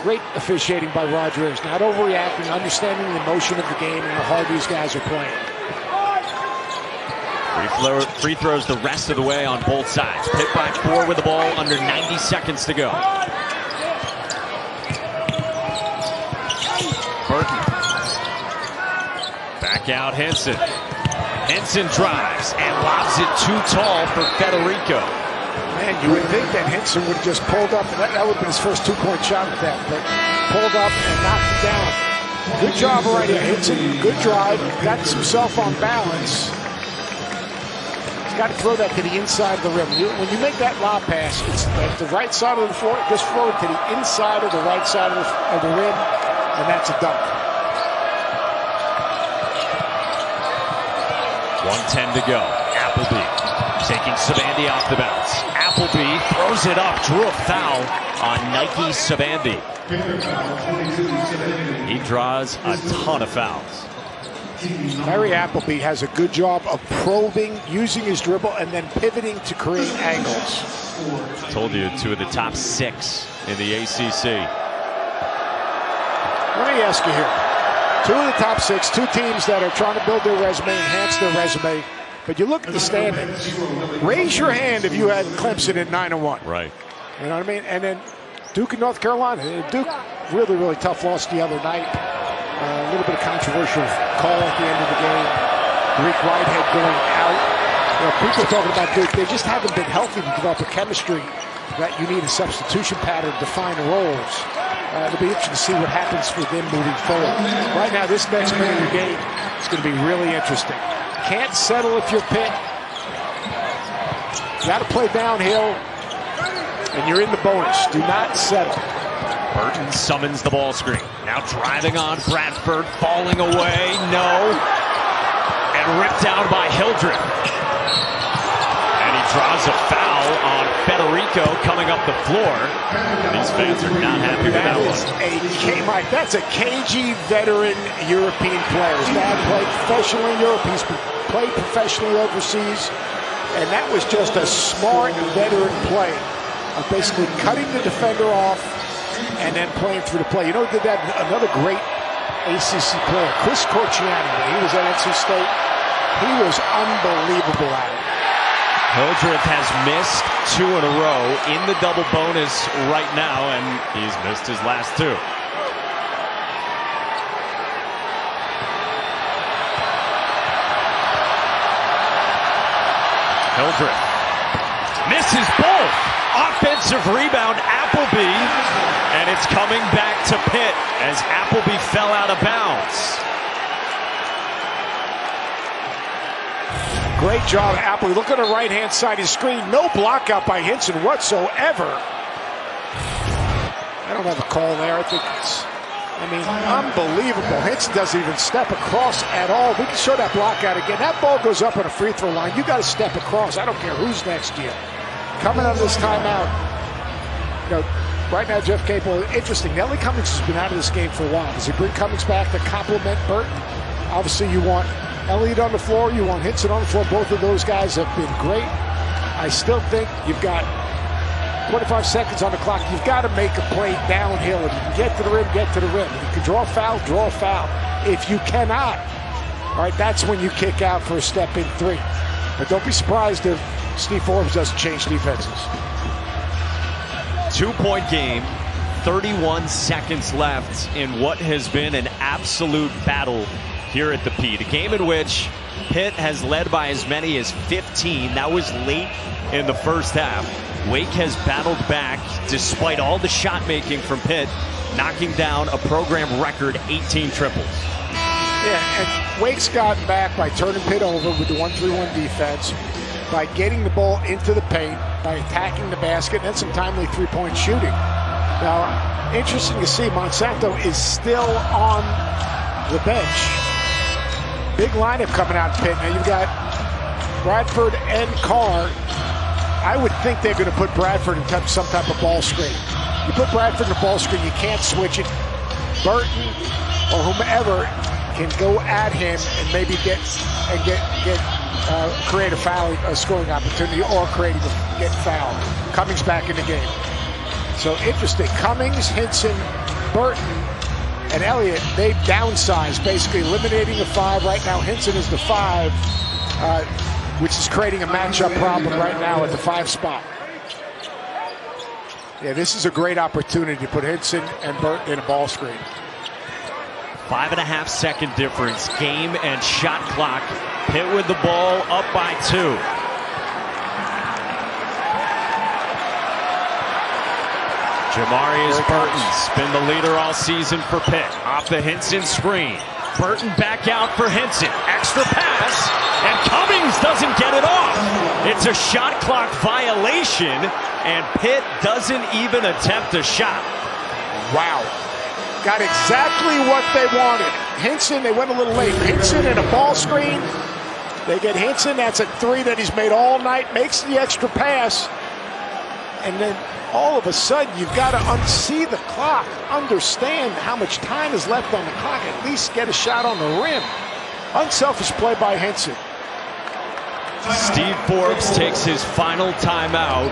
Great officiating by Roger Ayers. Not overreacting, understanding the emotion of the game and how hard these guys are playing. Free throws the rest of the way on both sides. Pitt by 4 with the ball, under 90 seconds to go. Burton. Back out Henson. Henson drives and lobs it too tall for Federico. Man, you would think that Henson would have just pulled up. That would have been his first two-point shot at that. But pulled up and knocked it down. Good job right here. Henson, good drive. Got himself on balance. Got to throw that to the inside of the rim. When you make that lob pass, it's the right side of the floor. Just throw it to the inside of the right side of the rim, and that's a dunk. 1:10 to go. Appleby taking Sabandi off the bounce. Appleby throws it up, drew a foul on Nike Sabandi. He draws a ton of fouls. Larry Appleby has a good job of probing, using his dribble, and then pivoting to create angles. Told you, 2 of the top 6 in the ACC. Let me ask you here. 2 of the top 6, 2 teams that are trying to build their resume, enhance their resume. But you look at the standings. Raise your hand if you had Clemson at 9-1. Right. You know what I mean? And then Duke and North Carolina. Duke, really, really tough loss the other night. A little bit of controversial call at the end of the game. Greek Whitehead going out. You know, people talking about Duke, they just haven't been healthy to develop a chemistry that you need a substitution pattern to define roles. It'll be interesting to see what happens for them moving forward. Right now, this next minute of the game is going to be really interesting. Can't settle if you're Pitt. You got to play downhill, and you're in the bonus. Do not settle. Burton summons the ball screen. Now driving on Bradford, falling away, no. And ripped down by Hildreth. And he draws a foul on Federico coming up the floor. These fans are not happy with that one. Mike, that's a cagey veteran European player. His dad played professionally in Europe. He's played professionally overseas. And that was just a smart veteran play of basically cutting the defender off and then playing through the play. You know who did that? Another great ACC player, Chris Corciani. When he was at NC State, he was unbelievable at it. Hildreth has missed 2 in a row in the double bonus right now, and he's missed his last 2. Hildreth misses both. Offensive rebound, Appleby, and it's coming back to Pitt as Appleby fell out of bounds. Great job, Appleby. Look at the right-hand side of the screen. No block out by Henson whatsoever. I don't have a call there. I think it's, unbelievable. Henson doesn't even step across at all. We can show that block out again. That ball goes up on a free throw line. You got to step across. I don't care who's next to you. Coming out of this timeout, right now, Jeff Capel, interesting. Nelly Cummings has been out of this game for a while. Does he bring Cummings back to complement Burton? Obviously, you want Elliott on the floor. You want Henson on the floor. Both of those guys have been great. I still think you've got 25 seconds on the clock. You've got to make a play downhill. If you can get to the rim, get to the rim. If you can draw a foul, draw a foul. If you cannot, all right, that's when you kick out for a step-in 3. But don't be surprised if Steve Forbes doesn't change defenses. 2-point game, 31 seconds left in what has been an absolute battle here at the Pete. A game in which Pitt has led by as many as 15. That was late in the first half. Wake has battled back despite all the shot making from Pitt, knocking down a program record 18 triples. Yeah, and Wake's gotten back by turning Pitt over with the 1-3-1 defense, by getting the ball into the paint, by attacking the basket, and some timely three-point shooting. Now, interesting to see, Monsanto is still on the bench. Big lineup coming out in Pitt. Now you've got Bradford and Carr. I would think they're going to put Bradford in some type of ball screen. You put Bradford in the ball screen, you can't switch it. Burton or whomever can go at him and maybe create a scoring opportunity, or get fouled. Cummings back in the game. So interesting. Cummings, Hinson, Burton, and Elliott, they've downsized, basically eliminating the 5. Right now, Hinson is the 5, which is creating a matchup problem right now at the 5 spot. Yeah, this is a great opportunity to put Hinson and Burton in a ball screen. 5.5 second difference, game and shot clock. Pitt with the ball, up by 2. Jamarius Burton's been the leader all season for Pitt. Off the Hinson screen. Burton back out for Hinson. Extra pass, and Cummings doesn't get it off. It's a shot clock violation, and Pitt doesn't even attempt a shot. Wow. Got exactly what they wanted. Hinson, they went a little late. Hinson in a ball screen. They get Hinson. That's a 3 that he's made all night. Makes the extra pass. And then all of a sudden, you've got to unsee the clock. Understand how much time is left on the clock. At least get a shot on the rim. Unselfish play by Hinson. Steve Forbes takes his final timeout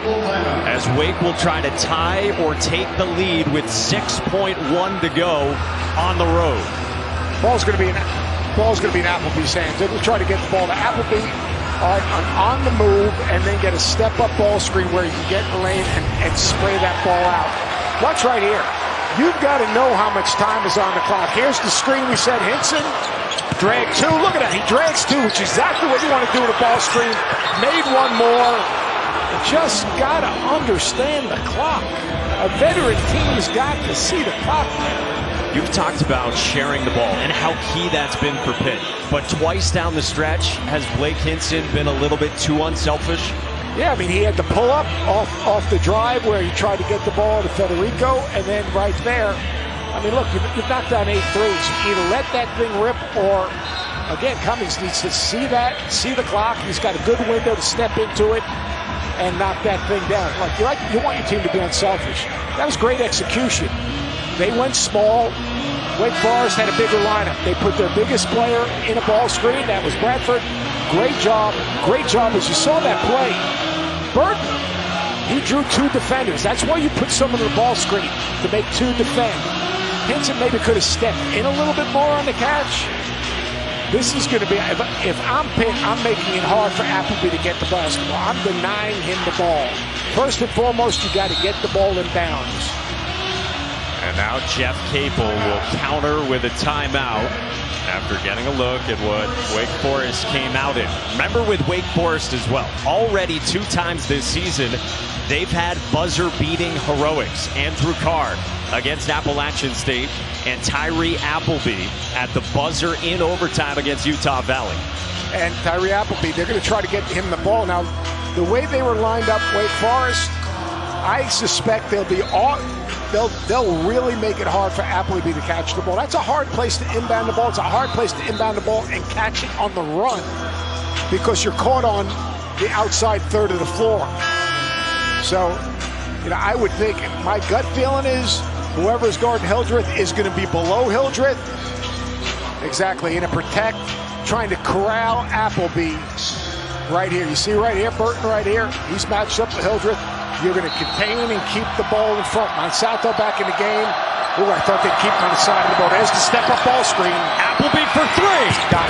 as Wake will try to tie or take the lead with 6.1 to go on the road. Ball's going to be in Appleby's hands. They're going to try to get the ball to Appleby on the move, and then get a step-up ball screen where you can get in the lane and spray that ball out. Watch right here. You've got to know how much time is on the clock. Here's the screen we said. Hinson, drag 2. Look at that. He drags 2, which is exactly what you want to do with a ball screen. Made one more. Just got to understand the clock. A veteran team has got to see the clock. You've talked about sharing the ball and how key that's been for Pitt. But twice down the stretch, has Blake Hinson been a little bit too unselfish? Yeah, I mean, he had the pull-up off the drive where he tried to get the ball to Federico, and then right there, I mean, look, you've knocked down 8 threes. Either let that thing rip, or, again, Cummings needs to see the clock. He's got a good window to step into it and knock that thing down. You want your team to be unselfish. That was great execution. They went small. Wake Forest had a bigger lineup. They put their biggest player in a ball screen. That was Bradford. Great job. Great job. As you saw that play, Burton, he drew 2 defenders. That's why you put someone in the ball screen, to make 2 defend. Hinson maybe could have stepped in a little bit more on the catch. This is going to be, if I'm Pitt, I'm making it hard for Appleby to get the basketball. I'm denying him the ball. First and foremost, you got to get the ball in bounds. And now Jeff Capel will counter with a timeout after getting a look at what Wake Forest came out in. Remember, with Wake Forest as well, already 2 times this season, they've had buzzer-beating heroics. Andrew Carr against Appalachian State, and Tyree Appleby at the buzzer in overtime against Utah Valley. And Tyree Appleby, they're going to try to get him the ball. Now, the way they were lined up, Wake Forest, I suspect they'll really make it hard for Appleby to catch the ball. That's a hard place to inbound the ball. It's a hard place to inbound the ball and catch it on the run, because you're caught on the outside third of the floor. So, I would think, my gut feeling is whoever's guarding Hildreth is going to be below Hildreth. Exactly, in a protect, trying to corral Appleby right here. You see right here, Burton right here. He's matched up with Hildreth. You're going to contain and keep the ball in front. Monsanto back in the game. Ooh, I thought they'd keep him on the side of the ball. There's the step-up ball screen. Appleby for 3. Got